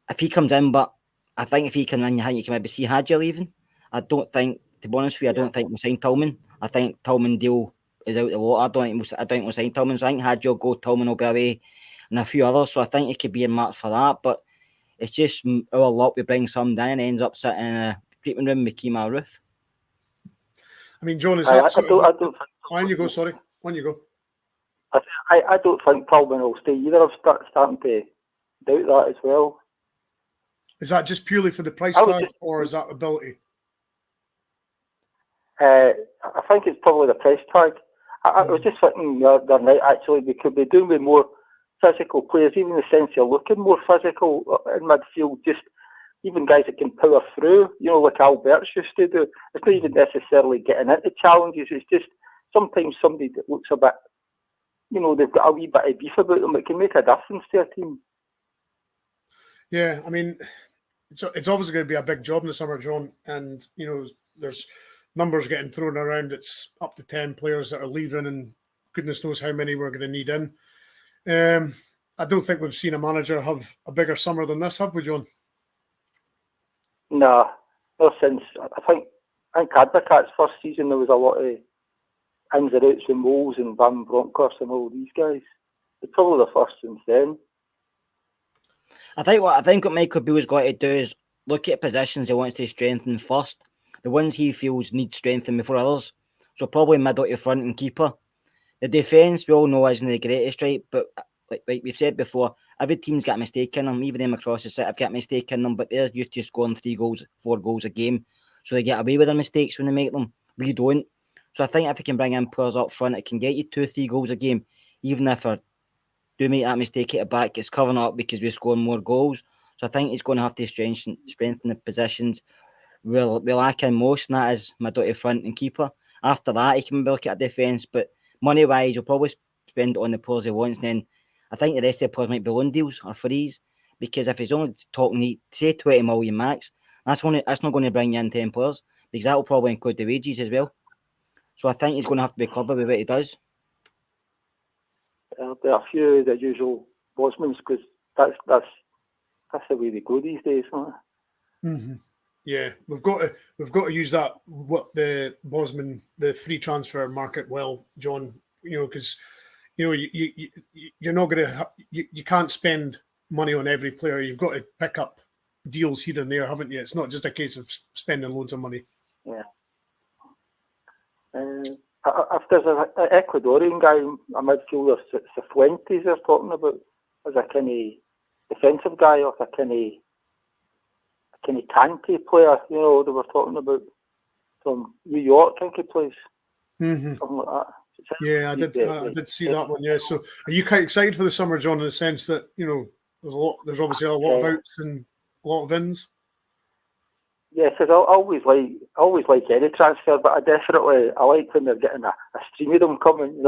if he comes in, but I think if he comes in, I think you can maybe see Hadji leaving. I don't think, to be honest with you, I don't think we'll sign Tillman. I think Tillman deal is out the water. I don't think we'll sign Tillman. So I think Hadji will go, Tillman will be away, and a few others. So I think it could be a match for that. But it's just our luck. We bring some down and ends up sitting in a treatment room with Keema Roof. I mean, John, is that On you go, sorry. On you go. I don't think Tillman will stay either. I'm starting to doubt that as well. Is that just purely for the price tag, or is that ability? I think it's probably the price tag. I was just thinking the other night, actually, we could be doing with more physical players, even in the sense of looking more physical in midfield, just even guys that can power through, like Alberts used to do. It's not even necessarily getting into challenges, it's just sometimes somebody that looks a bit, they've got a wee bit of beef about them, it can make a difference to a team. Yeah, I mean, it's obviously going to be a big job in the summer, John, and, there's numbers getting thrown around. It's up to 10 players that are leaving, and goodness knows how many we're going to need in. I don't think we've seen a manager have a bigger summer than this, have we, John? No, not since, I think Advocaat's first season, there was a lot of ins and outs with Moles and Van Bronckhorst and all these guys. It's probably the first since then. I think what Michael Beale's got to do is look at positions he wants to strengthen first. The ones he feels need strengthening before others. So probably middle to front and keeper. The defence, we all know, isn't the greatest, right? But like we've said before, every team's got a mistake in them. Even them across the set have got a mistake in them, but they're used to scoring 3 goals, 4 goals a game. So they get away with their mistakes when they make them. We don't. So I think if we can bring in players up front, it can get you 2-3 goals a game. Even if we do make that mistake at the back, it's covering up because we're scoring more goals. So I think he's going to have to strengthen the positions we're lacking most, and that is middle to front and keeper. After that, he can maybe look at a defence, but money-wise, he'll probably spend it on the players he wants. Then I think the rest of the players might be loan deals or frees, because if he's only talking, say 20 million max, that's not going to bring you in 10 players, because that will probably include the wages as well. So I think he's going to have to be clever with what he does. There are a few of the usual Bosmans, because that's the way they go these days, isn't it? Mm-hmm. Yeah, we've got to use that, what the Bosman, the free transfer market well, John. Because you're not going to you can't spend money on every player. You've got to pick up deals here and there, haven't you? It's not just a case of spending loads of money. Yeah. If there's an Ecuadorian guy, a midfielder, Cifuentes, they're talking about as a kind of defensive guy, or a kind of Kante player, they were talking about from New York, I think he plays. Mm-hmm. Something like that. Yeah, I did see that one. Yeah, so are you quite excited for the summer, John, in the sense that there's obviously a lot of outs and a lot of ins? Yes, I always like any transfer, but I like when they're getting a stream of them coming.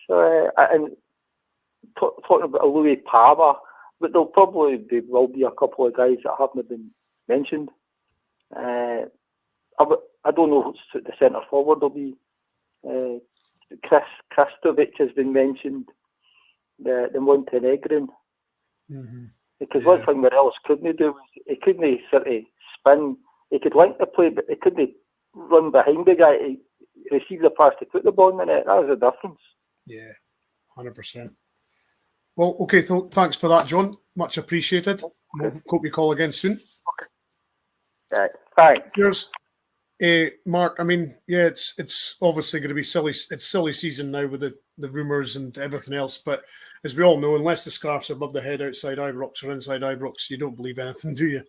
And talking about Louis Palmer, but there'll probably will be a couple of guys that haven't been mentioned. I don't know who the centre forward will be. Kristovic has been mentioned. The Montenegrin. Mm-hmm. Because one thing that else couldn't do was he couldn't sort of spin. He could link the play, but he couldn't run behind the guy to receive the pass to put the ball in the net. That was the difference. Yeah, 100%. Well, okay, thanks for that, John. Much appreciated. We'll hope you call again soon. Right. Thanks. Cheers. Mark, I mean, yeah, it's obviously going to be silly. It's silly season now with the rumours and everything else. But as we all know, unless the scarf's above the head outside Ibrox or inside Ibrox, you don't believe anything, do you?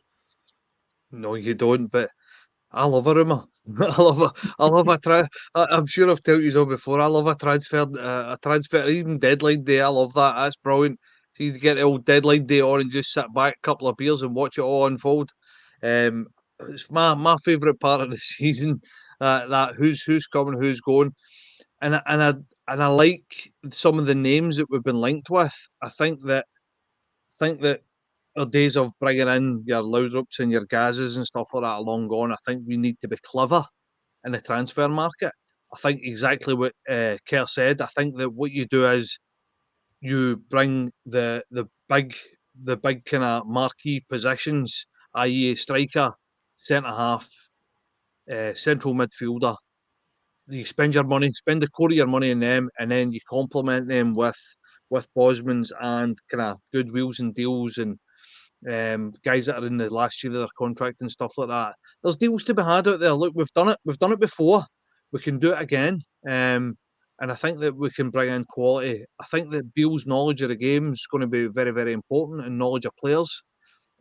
No, you don't. But I love a rumour. I love a I'm sure I've told you all before. I love a transfer, even deadline day. I love that. That's brilliant. So you get the old deadline day on and just sit back a couple of beers and watch it all unfold. It's my favourite part of the season. That who's coming, who's going, and I like some of the names that we've been linked with. I think that our days of bringing in your Laudrups and your Gazes and stuff like that are long gone. I think we need to be clever in the transfer market. I think exactly what Kerr said. I think that what you do is you bring the big kind of marquee positions, i.e. striker, centre half, central midfielder. You spend the core of your money in them, and then you complement them with Bosmans and kind of good wheels and deals and guys that are in the last year of their contract and stuff like that. There's deals to be had out there. Look, we've done it before. We can do it again. And I think that we can bring in quality. I think that Beale's knowledge of the game is going to be very, very important, and knowledge of players.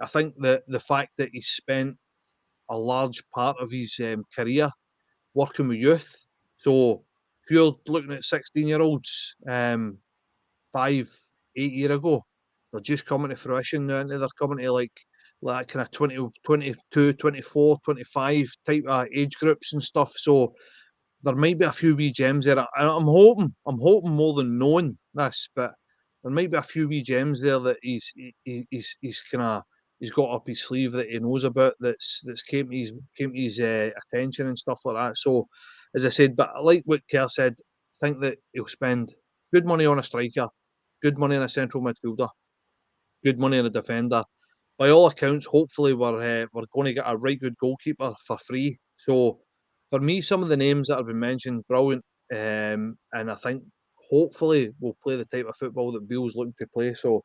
I think that the fact that he spent a large part of his career working with youth. So if you're looking at 16-year-olds 5-8 years ago, they're just coming to fruition now. They're coming to like kind of 20, 22, 24, 25 type of age groups and stuff. So there might be a few wee gems there. I'm hoping more than knowing this, but there might be a few wee gems there that he's got up his sleeve that he knows about that's came to his attention and stuff like that. So, as I said, but I like what Kerr said. I think that he'll spend good money on a striker, good money on a central midfielder, good money on a defender. By all accounts, hopefully we're going to get a right good goalkeeper for free. So for me, some of the names that have been mentioned, brilliant, and I think hopefully we'll play the type of football that Beale's looking to play. So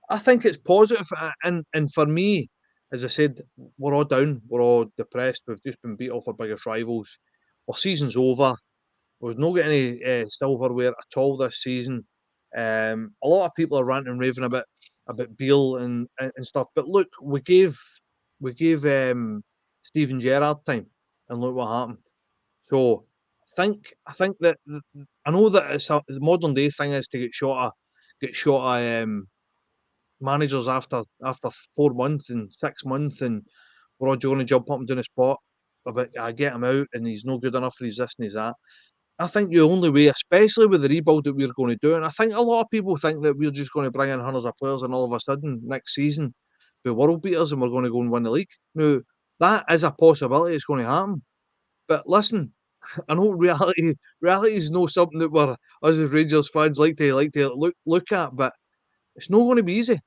I think it's positive, and for me, as I said, we're all down, we're all depressed. We've just been beat off our biggest rivals. Our season's over. We've not got any silverware at all this season. A lot of people are ranting and raving about Beale and stuff, but look, we gave Steven Gerrard time, and look what happened. So I think that I know that the modern day thing is to get shot of managers after 4 months and 6 months, and we're all going to jump up and down the spot. But I get him out, and he's no good enough for his this and his that. I think the only way, especially with the rebuild that we're going to do, and I think a lot of people think that we're just going to bring in hundreds of players and all of a sudden next season be world beaters and we're going to go and win the league. Now, that is a possibility. It's going to happen. But listen, I know reality is not something that us as Rangers fans like to look at, but it's not going to be easy.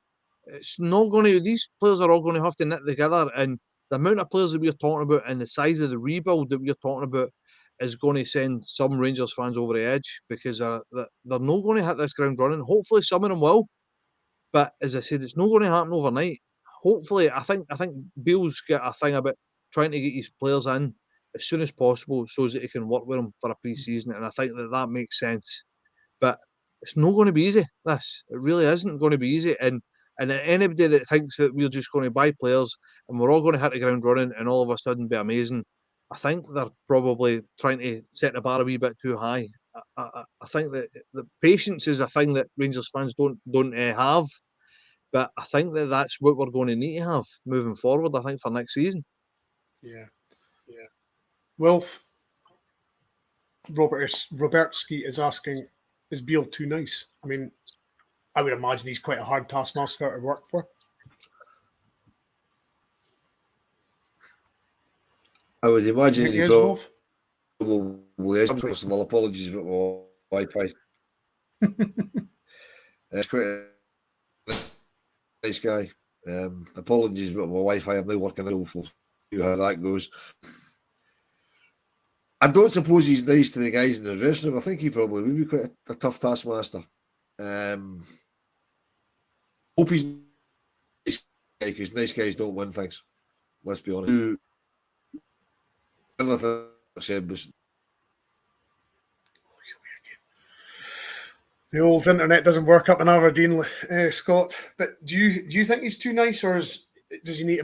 It's not going to. These players are all going to have to knit together, and the amount of players that we're talking about and the size of the rebuild that we're talking about is going to send some Rangers fans over the edge because they're not going to hit this ground running. Hopefully, some of them will, but as I said, it's not going to happen overnight. Hopefully, I think Beale's got a thing about trying to get his players in as soon as possible so that he can work with them for a pre-season, and I think that makes sense. But it's not going to be easy. It really isn't going to be easy, and anybody that thinks that we're just going to buy players and we're all going to hit the ground running and all of a sudden be amazing, I think they're probably trying to set the bar a wee bit too high. I think that the patience is a thing that Rangers fans don't have, but I think that's what we're going to need to have moving forward. I think for next season. Yeah. Well, Robertsky is asking, is Beale too nice? I mean, I would imagine he's quite a hard taskmaster to work for. I would imagine he probably is. First of all, apologies about my Wi-Fi. It's quite a nice guy. Apologies about my Wi-Fi. I'm now working out. We'll see how that goes. I don't suppose he's nice to the guys in the dressing room. I think he probably would be quite a tough taskmaster. Hope he's nice guy, because nice guys don't win things. Let's be honest. Everything I said was... The old internet doesn't work up in Aberdeen, Scott. But do you think he's too nice, or does he need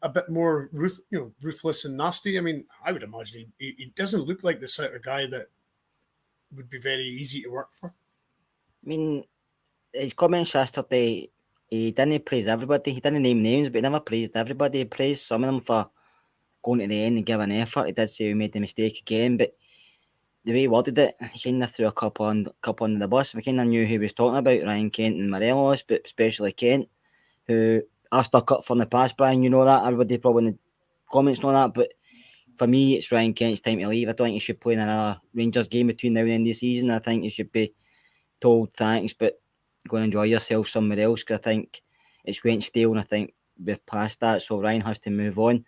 a bit more ruthless and nasty? I mean, I would imagine he doesn't look like the sort of guy that would be very easy to work for. I mean, his comments yesterday, he didn't praise everybody. He didn't name names, but he never praised everybody. He praised some of them for going to the end and giving effort. He did say he made the mistake again, but the way he worded it, he kind of threw a couple under the bus. We kind of knew who he was talking about, Ryan Kent and Morelos, but especially Kent, who I stuck up for in the past, Brian. You know that. Everybody probably in the comments know that, but for me, it's Ryan Kent's time to leave. I don't think he should play in another Rangers game between now and the end of the season. I think he should be told thanks, but go and enjoy yourself somewhere else, because I think it's went stale, and I think we're past that, so Ryan has to move on.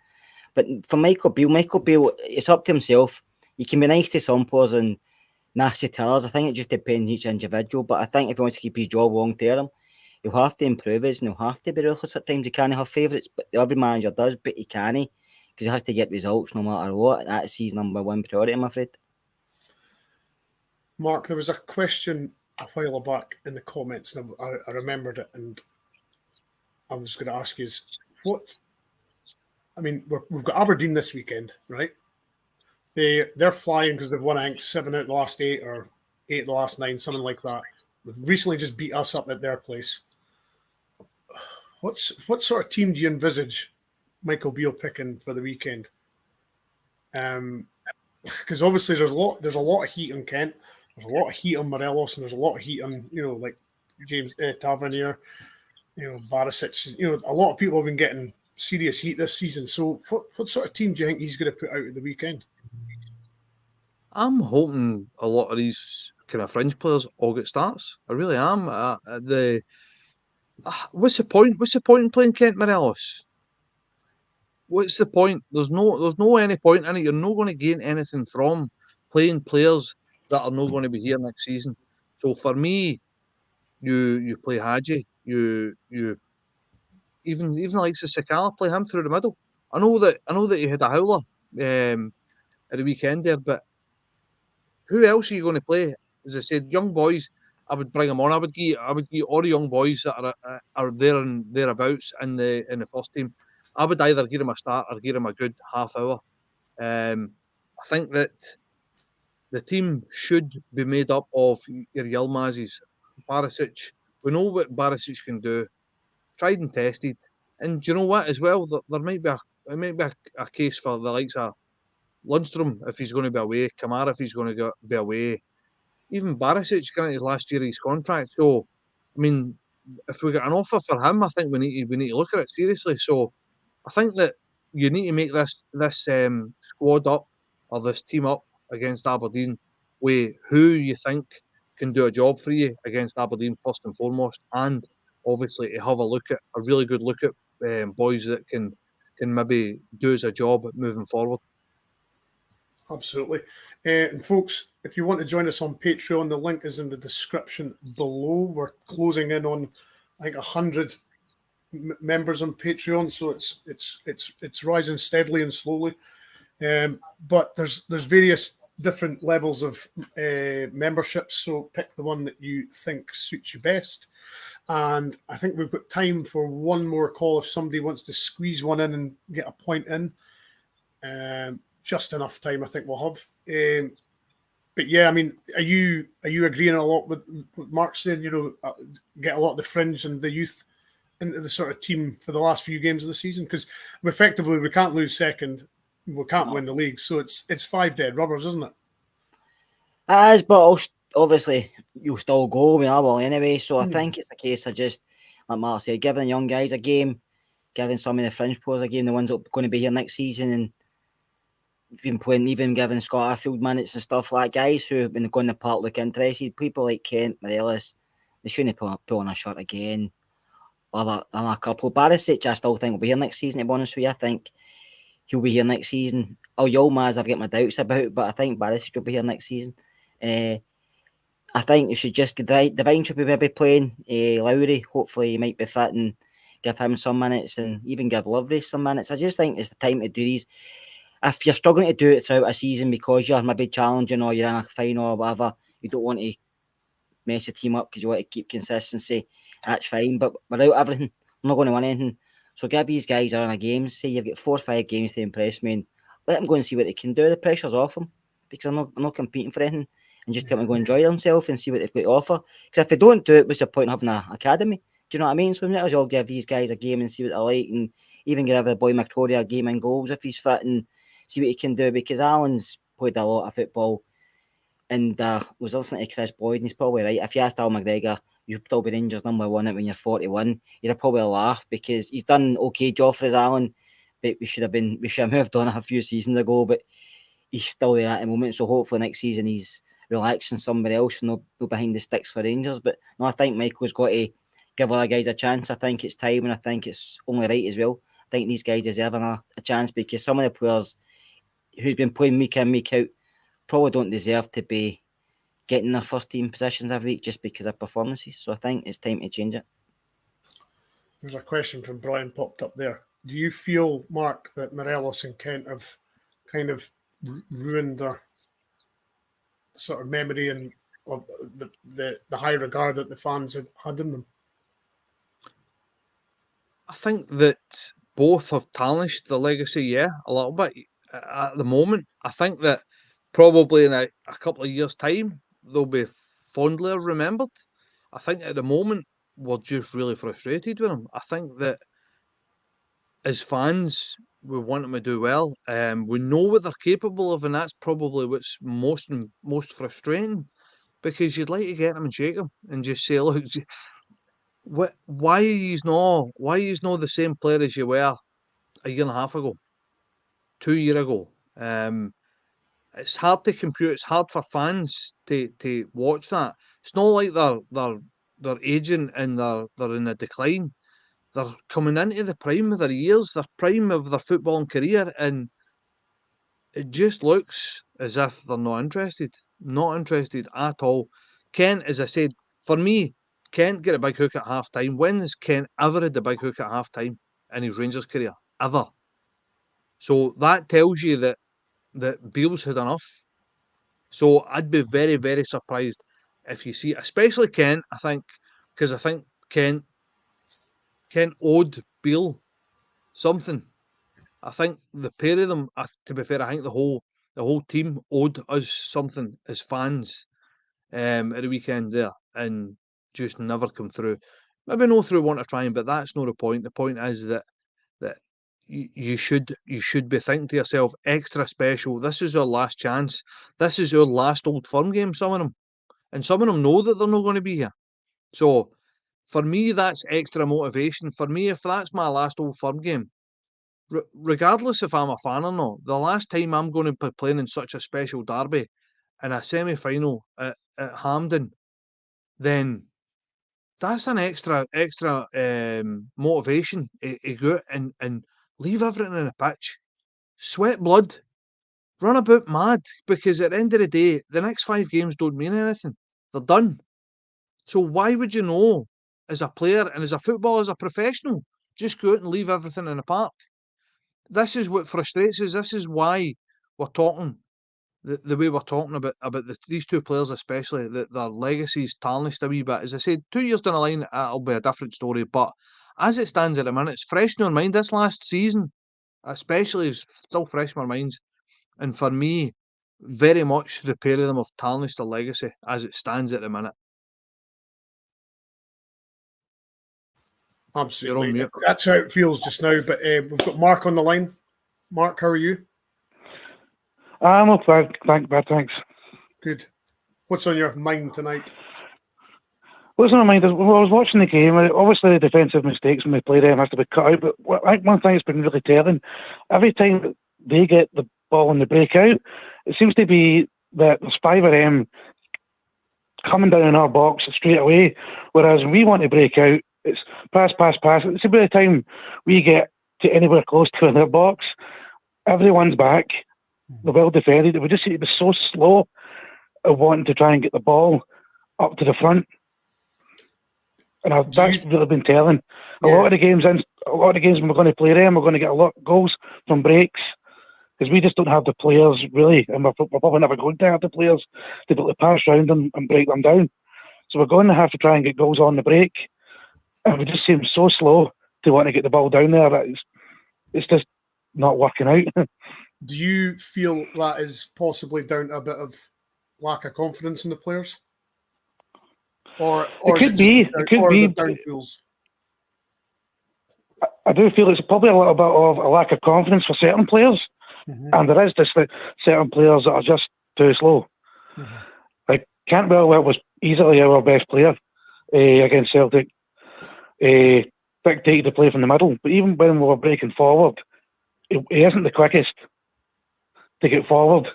But for Michael Beale, it's up to himself. You can be nice to some players and nasty to others. I think it just depends on each individual, but I think if he wants to keep his job long term, he'll have to improve his, and he'll have to be ruthless at times. He can't have favourites, but every manager does, but he can't, because he has to get results no matter what. That's his number one priority, I'm afraid. Mark, there was a question a while back in the comments, and I remembered it, and I was going to ask you we've got Aberdeen this weekend, right? They're flying because they've won, I think, 7 out of the last 8 or 8 of the last 9, something like that. They've recently just beat us up at their place. What sort of team do you envisage Michael Beale picking for the weekend? Because obviously there's a lot of heat on Kent, there's a lot of heat on Morelos, and there's a lot of heat on like James Tavernier, Barisic. A lot of people have been getting serious heat this season. So what sort of team do you think he's going to put out at the weekend? I'm hoping a lot of these kind of fringe players all get starts. I really am. What's the point? What's the point in playing Kent Morelos? What's the point? There's no any point in it. You're not going to gain anything from playing players that are not going to be here next season. So for me, you play Hadji, you even like Sakala, play him through the middle. I know that he had a howler at the weekend there, but who else are you going to play? As I said, young boys, I would bring them on. I would give all the young boys that are there and thereabouts in the first team. I would either give them a start or give them a good half hour. I think that the team should be made up of your Yilmazes, Barisic. We know what Barisic can do, tried and tested. And do you know what? As well, there might be a case for the likes of Lundstrom if he's going to be away, Kamara if he's going to be away, even Barisic getting his last year of his contract. So, I mean, if we get an offer for him, I think we need to look at it seriously. So, I think that you need to make this squad up, or this team up against Aberdeen with who you think can do a job for you against Aberdeen first and foremost, and obviously to have a really good look at boys that can maybe do as a job moving forward. Absolutely. And folks, if you want to join us on Patreon, the link is in the description below. We're closing in on, I think, 100 members on Patreon, so it's rising steadily and slowly. But there's various different levels of memberships, so pick the one that you think suits you best. And I think we've got time for one more call if somebody wants to squeeze one in and get a point in. Just enough time, I think we'll have. But yeah, I mean, are you agreeing a lot with Mark saying? Get a lot of the fringe and the youth into the sort of team for the last few games of the season, because effectively we can't lose second, we can't win the league, so it's 5 dead rubbers, isn't it? As but obviously you'll still go with Arbel anyway. So I think it's a case of just, like Mark said, giving the young guys a game, giving some of the fringe players a game, the ones that are going to be here next season, and even giving Scott Arfield minutes and stuff like guys who have been going to park look interested. People like Kent, Morelos, they shouldn't put on a shirt again. a couple. Barisic, I still think will be here next season. To be honest with you, I think he'll be here next season. Yilmaz, I've got my doubts about, but I think Barisic will be here next season. I think you should just Divine should be maybe playing Lowry. Hopefully, he might be fit and give him some minutes, and even give Lovely some minutes. I just think it's the time to do these. If you're struggling to do it throughout a season because you're maybe challenging or you're in a final or whatever, you don't want to mess the team up because you want to keep consistency. That's fine, but without everything, I'm not going to win anything. So give these guys a run of games. Say you've got 4 or 5 games to impress me, and let them go and see what they can do. The pressure's off them because I'm not competing for anything, and just let them go enjoy themselves and see what they've got to offer. Because if they don't do it, what's the point of having an academy? Do you know what I mean? So we might as well give these guys a game and see what they're like, and even give the boy McCrory a game in goals if he's fit and see what he can do. Because Alan's played a lot of football, and was listening to Chris Boyd, and he's probably right. If you asked Al McGregor, you'll probably be Rangers number 1 when you're 41, you'd probably laugh because he's done an okay job for us, Alan, but we should have moved on a few seasons ago, but he's still there at the moment. So hopefully next season he's relaxing somebody else and no behind the sticks for Rangers. But no, I think Michael's got to give other guys a chance. I think it's time, and I think it's only right as well. I think these guys deserve a chance because some of the players who've been playing week in, week out probably don't deserve to be getting their first team positions every week just because of performances. So I think it's time to change it. There's a question from Brian popped up there. Do you feel, Mark, that Morelos and Kent have kind of ruined their sort of memory and of the high regard that the fans had in them? I think that both have tarnished the legacy, a little bit at the moment. I think that probably in a couple of years' time, they'll be fondly remembered. I think at the moment, we're just really frustrated with them. I think that as fans, we want them to do well. We know what they're capable of, and that's probably what's most frustrating, because you'd like to get them and shake them and just say, look, why are you not the same player as you were a year and a half ago, 2 years ago? It's hard to compute. It's hard for fans to watch that. It's not like they're aging and they're in a decline. They're coming into the prime of their years, their prime of their footballing career, and it just looks as if they're not interested at all. Kent, as I said, for me, Kent get a big hook at half time. When has Kent ever had a big hook at half time in his Rangers career? Ever. So that tells you that Beale's had enough. So I'd be very, very surprised if you see, especially Kent, I think, because I think Kent owed Beale something. I think the pair of them, to be fair, I think the whole team owed us something as fans at the weekend there, and just never come through. Maybe no through want of trying, but that's not the point. The point is that you should be thinking to yourself, extra special. This is our last chance. This is our last Old Firm game. Some of them, and some of them know that they're not going to be here. So for me, that's extra motivation. For me, if that's my last Old Firm game, regardless if I'm a fan or not, the last time I'm going to be playing in such a special derby in a semi-final at Hampden, then that's an extra motivation to go out and leave everything in the pitch, sweat blood, run about mad, because at the end of the day, the next 5 games don't mean anything. They're done. So why would you know, as a player and as a footballer, as a professional, just go out and leave everything in the park? This is what frustrates us. This is why we're talking the way we're talking about these 2 players, especially, that their legacy's tarnished a wee bit. As I said, 2 years down the line, it'll be a different story. But as it stands at the minute, it's fresh in our mind. This last season, especially, is still fresh in our minds. And for me, very much the pair of them have tarnished their legacy as it stands at the minute. Absolutely. That's how it feels just now. But we've got Mark on the line. Mark, how are you? I'm okay. Thanks. Good. What's on your mind tonight? What's on my mind is, when I was watching the game, obviously the defensive mistakes when we play them have to be cut out, but I think one thing that's been really telling, every time they get the ball and they break out, it seems to be that there's 5 of them coming down in our box straight away, whereas we want to break out, It's pass. It's about the time we get to anywhere close to their box, everyone's back. They're well defended. We just seem to be so slow at wanting to try and get the ball up to the front. And that's really been telling. A lot of the games when we're going to play them, we're going to get a lot of goals from breaks because we just don't have the players really, and we're probably never going to have the players to be able to pass around them and break them down. So we're going to have to try and get goals on the break, and we just seem so slow to want to get the ball down there. It's just not working out. Do you feel that is possibly down to a bit of lack of confidence in the players? Or it could be. It could be. Down tools? I do feel it's probably a little bit of a lack of confidence for certain players, and there is just certain players that are just too slow. Like Cantwell was easily our best player against Celtic. Dictated to play from the middle, but even when we were breaking forward, he isn't the quickest to get forward.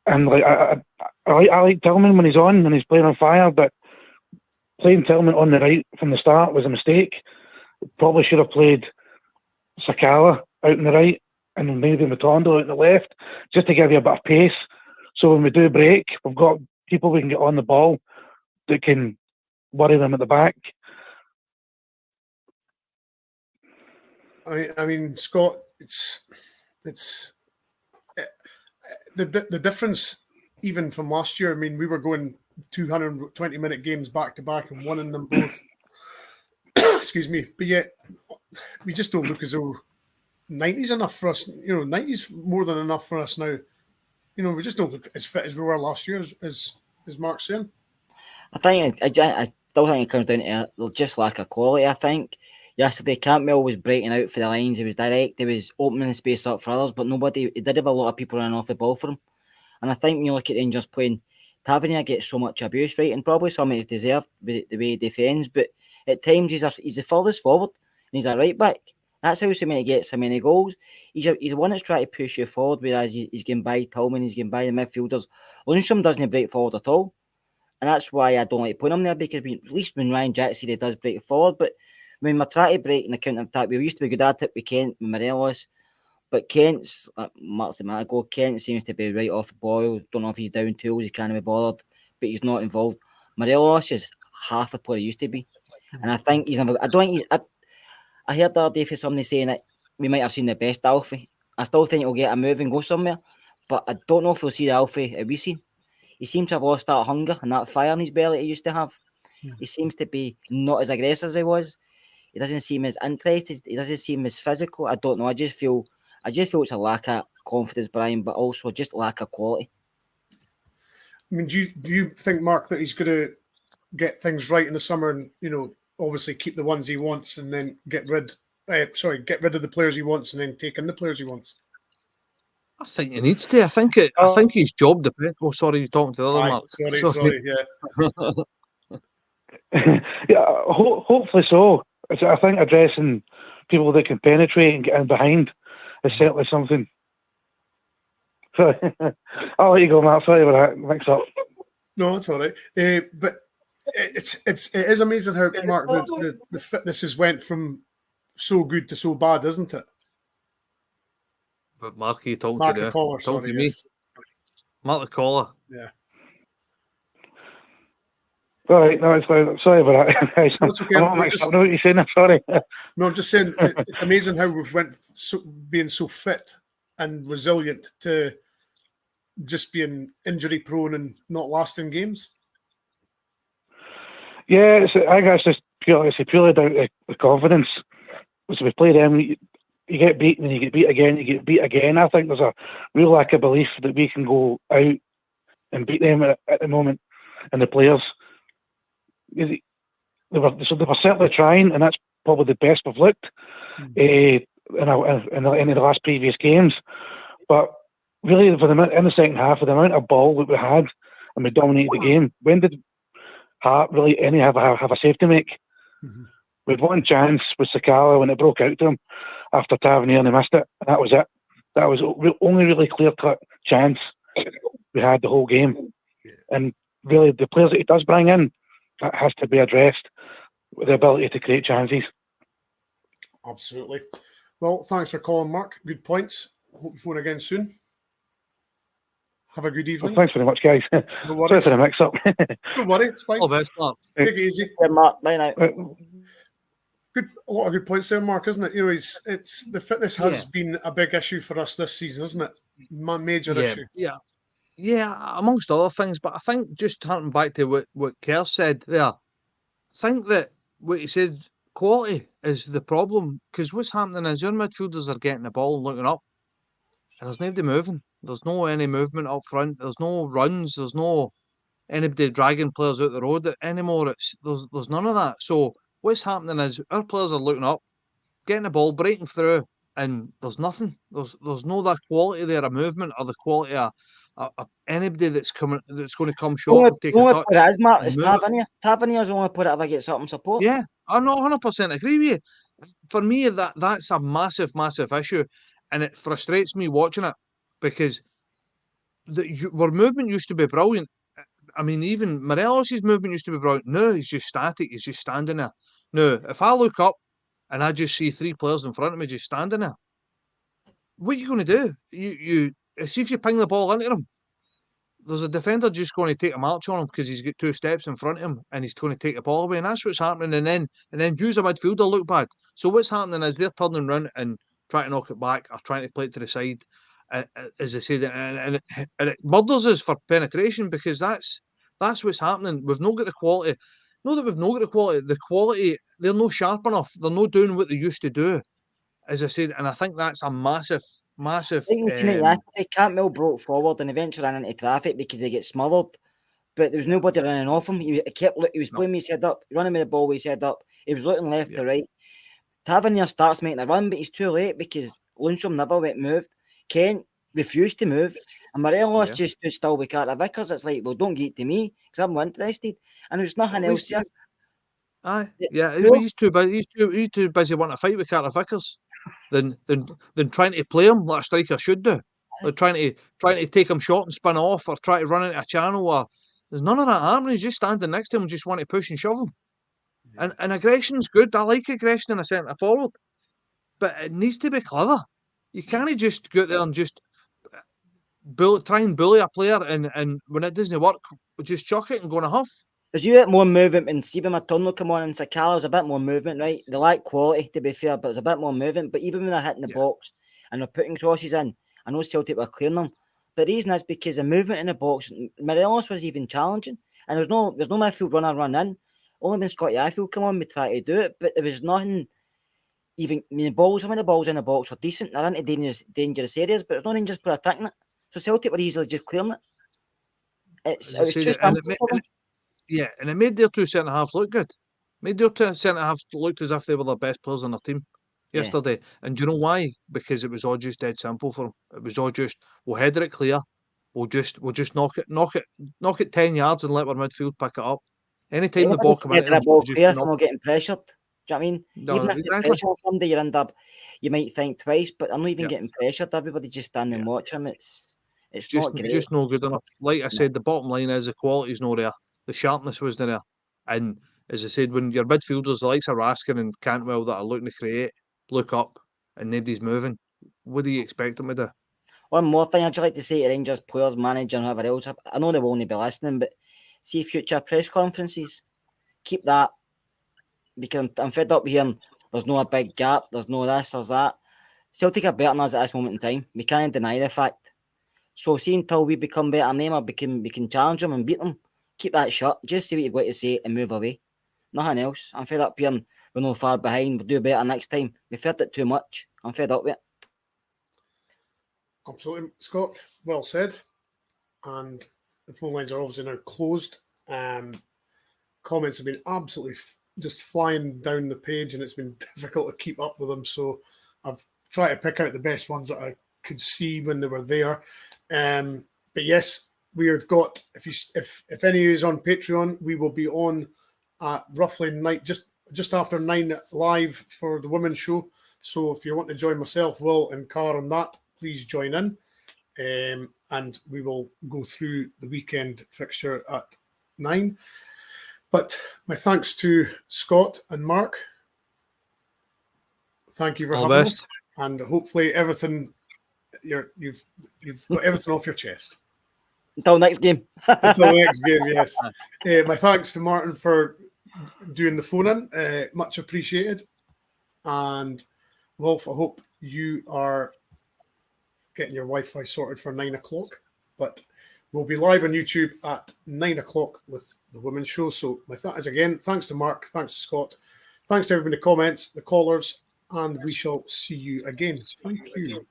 And like I like Tillman when he's on and he's playing on fire, but playing Tillman on the right from the start was a mistake. Probably should have played Sakala out on the right and maybe Matondo out on the left, just to give you a bit of pace. So when we do break, we've got people we can get on the ball that can worry them at the back. I mean, Scott, it's the difference even from last year. I mean, we were going 220-minute games back to back and winning them both. Excuse me, but yet we just don't look as though 90's enough for us. 90's more than enough for us now. We just don't look as fit as we were last year, as Mark's saying. I still think it comes down to just lack of quality. I think yesterday Campbell was breaking out for the lines. He was direct. He was opening the space up for others, but nobody. He did have a lot of people running off the ball for him. And I think when you look at Rangers playing, Tavernier gets so much abuse, right? And probably some of it's deserved with the way he defends, but at times he's the furthest forward and he's a right back. That's how he gets so many goals. He's the one that's trying to push you forward, whereas he's getting by Tillman, he's getting by the midfielders. Lundstram doesn't break forward at all. And that's why I don't like putting him there, because at least when Ryan Jack said he does break forward, but when we're trying to break in the counter attack, we used to be good at it with Kent, with Morelos. But Kent's, Kent seems to be right off the boil. Don't know if he's down tools, he can't be bothered, but he's not involved. Morelos is half of what he used to be. And I think I heard the other day for somebody saying that we might have seen the best Alfie. I still think he'll get a move and go somewhere, but I don't know if we'll see the Alfie that we seen. He seems to have lost that hunger and that fire in his belly he used to have. He seems to be not as aggressive as he was. He doesn't seem as interested. He doesn't seem as physical. I don't know. I just feel it's a lack of confidence, Brian, but also just lack of quality. I mean, do you think, Mark, that he's going to get things right in the summer and, obviously keep the ones he wants and then get rid of the players he wants and then take in the players he wants? I think he needs to. I think his job depends. Oh, sorry, you're talking to the other Mark. Sorry, yeah. Yeah, hopefully so. I think addressing people that can penetrate and get in behind is certainly something. Sorry. I'll let you go, Mark. Sorry about that. Mix up. No, it's all right. But it is amazing how, Mark, the fitness has went from so good to so bad, isn't it? But Mark, you talking Mark to the caller, talking sorry, to me. yes. Mark the caller. Yeah. All right, no, it's fine. Sorry about that. That's okay. I know what you're saying. I'm sorry. No, I'm just saying it's amazing how we've went being so fit and resilient to just being injury prone and not lasting games. Yeah, I guess it's purely down to the confidence. So we play them, you get beaten and you get beat again, you get beat again. I think there's a real lack of belief that we can go out and beat them at the moment, and the players. They were certainly trying, and that's probably the best we've looked in the last previous games. But really, in the second half, with the amount of ball that we had, and we dominated the game, when did Hart really have a save to make? We had one chance with Sakala when it broke out to him after Tavernier and he missed it, and that was it. That was the only really clear-cut chance we had the whole game. And really, the players that he does bring in, that has to be addressed. with the ability to create chances. Absolutely. Well, thanks for calling, Mark. Good points. Hope you phone again soon. Have a good evening. Well, thanks very much, guys. No Sorry worries. for the mix-up. Don't worry, it's fine. All the best, Mark. Take it easy. Yeah, Mark, bye now. Good, a lot of good points there, Mark, isn't it? You know, it's the fitness has been a big issue for us this season, isn't it? Major issue. Yeah, amongst other things. But I think just harking back to what Kerr said there, I think that what he says, quality is the problem. Because what's happening is your midfielders are getting the ball and looking up, and there's nobody moving. There's no any movement up front. There's no runs. There's no anybody dragging players out the road anymore. There's none of that. So what's happening is our players are looking up, getting the ball, breaking through, and there's nothing. There's no that quality there, a movement or the quality of anybody that's going to come short and take a touch. It is, Mark. and It's move it. Tavernier. Tavernier's only put it if I get something support. Yeah, I know 100% agree with you. For me, that's a massive issue, and it frustrates me watching it because our movement used to be brilliant. I mean, even Morelos' movement used to be brilliant. No, he's just static. He's just standing there. No, if I look up and I just see three players in front of me just standing there, what are you going to do? You see if you ping the ball into him. There's a defender just going to take a march on him because he's got two steps in front of him and he's going to take the ball away, and that's what's happening. And then use a midfielder look bad. So what's happening is they're turning around and trying to knock it back or trying to play it to the side, as I said, and it murders us for penetration because that's what's happening. We've not got the quality. Not that we've not got the quality. The quality, they're not sharp enough. They're not doing what they used to do, as I said, and I think that's a massive. I think we've seen it yesterday. Campbell broke forward and eventually ran into traffic because he gets smothered. But there was nobody running off him. He was playing with his head up, running with the ball with his head up. He was looking left to right. Tavernier starts making a run, but he's too late because Lundstrom never went moved. Kent refused to move. And Morelos just stood still with Carter Vickers. It's like, well, don't get to me because I'm interested. And there's nothing else here. Aye, yeah, he's too busy. He's too busy wanting to fight with Carter Vickers than trying to play him like a striker should do. Like trying to take him short and spin off, or try to run into a channel. Or there's none of that happening. He's just standing next to him, and just want to push and shove him. And aggression's good. I like aggression in a centre forward, but it needs to be clever. You can't just go out there and just try and bully a player, and when it doesn't work, just chuck it and go in a huff. There's you more movement when Stephen McTurnell come on and Sakala's a bit more movement, right? They like quality, to be fair, but there's a bit more movement. But even when they're hitting the box and they're putting crosses in, I know Celtic were clearing them. The reason is because the movement in the box, Morelos was even challenging, and there's no midfield runner run in. Only when Scotty Ifield come on, we try to do it, but there was nothing. Even I mean, some of the balls in the box were decent. They're into dangerous areas, but there's no just put attacking it. So Celtic were easily just clearing it. It was too simple. Yeah, and it made their two centre halves look good. Made their two centre halves look as if they were the best players on their team yesterday. And do you know why? Because it was all just dead simple for them. It was all just, we'll header it clear. We'll just knock it 10 yards and let our midfield pick it up. Anytime the ball comes in, ball clear if we're getting pressured. Do you know what I mean? No, even if you pressure somebody, you end up, you might think twice, but I'm not even getting pressured. Everybody just standing and watching them. It's just not great. Just no good enough. Like I said, the bottom line is the quality's not there. The sharpness wasn't there. And as I said, when your midfielders, the likes of Raskin and Cantwell, that are looking to create, look up and nobody's moving, what do you expect them to do? One more thing I'd like to say to Rangers players, manager, and whoever else. I know they will only be listening, but see future press conferences, keep that, because I'm fed up hearing there's no a big gap, there's no this, there's that. Celtic are better than us at this moment in time. We can't deny the fact. So see until we become better than them, or we can challenge them and beat them, keep that shut. Just say what you've got to say and move away. Nothing else. I'm fed up hearing we're not far behind, we'll do better next time. We've heard it too much. I'm fed up with it. Absolutely, Scott. Well said. And the phone lines are obviously now closed. Comments have been absolutely just flying down the page, and it's been difficult to keep up with them. So I've tried to pick out the best ones that I could see when they were there. But yes, we have got. If any of you is on Patreon, we will be on at roughly night just after 9 live for the women's show. So if you want to join myself, Will, and Car on that, please join in, and we will go through the weekend fixture at 9. But my thanks to Scott and Mark. Thank you for All the having best. us, and hopefully everything you've got everything off your chest. Until next game. Until the next game, yes. My thanks to Martin for doing the phone in. Much appreciated. And Wolf, I hope you are getting your Wi-Fi sorted for 9 o'clock. But we'll be live on YouTube at 9 o'clock with the women's show. So my thanks to Mark, thanks to Scott, thanks to everybody in the comments, the callers, and we shall see you again. Thank you.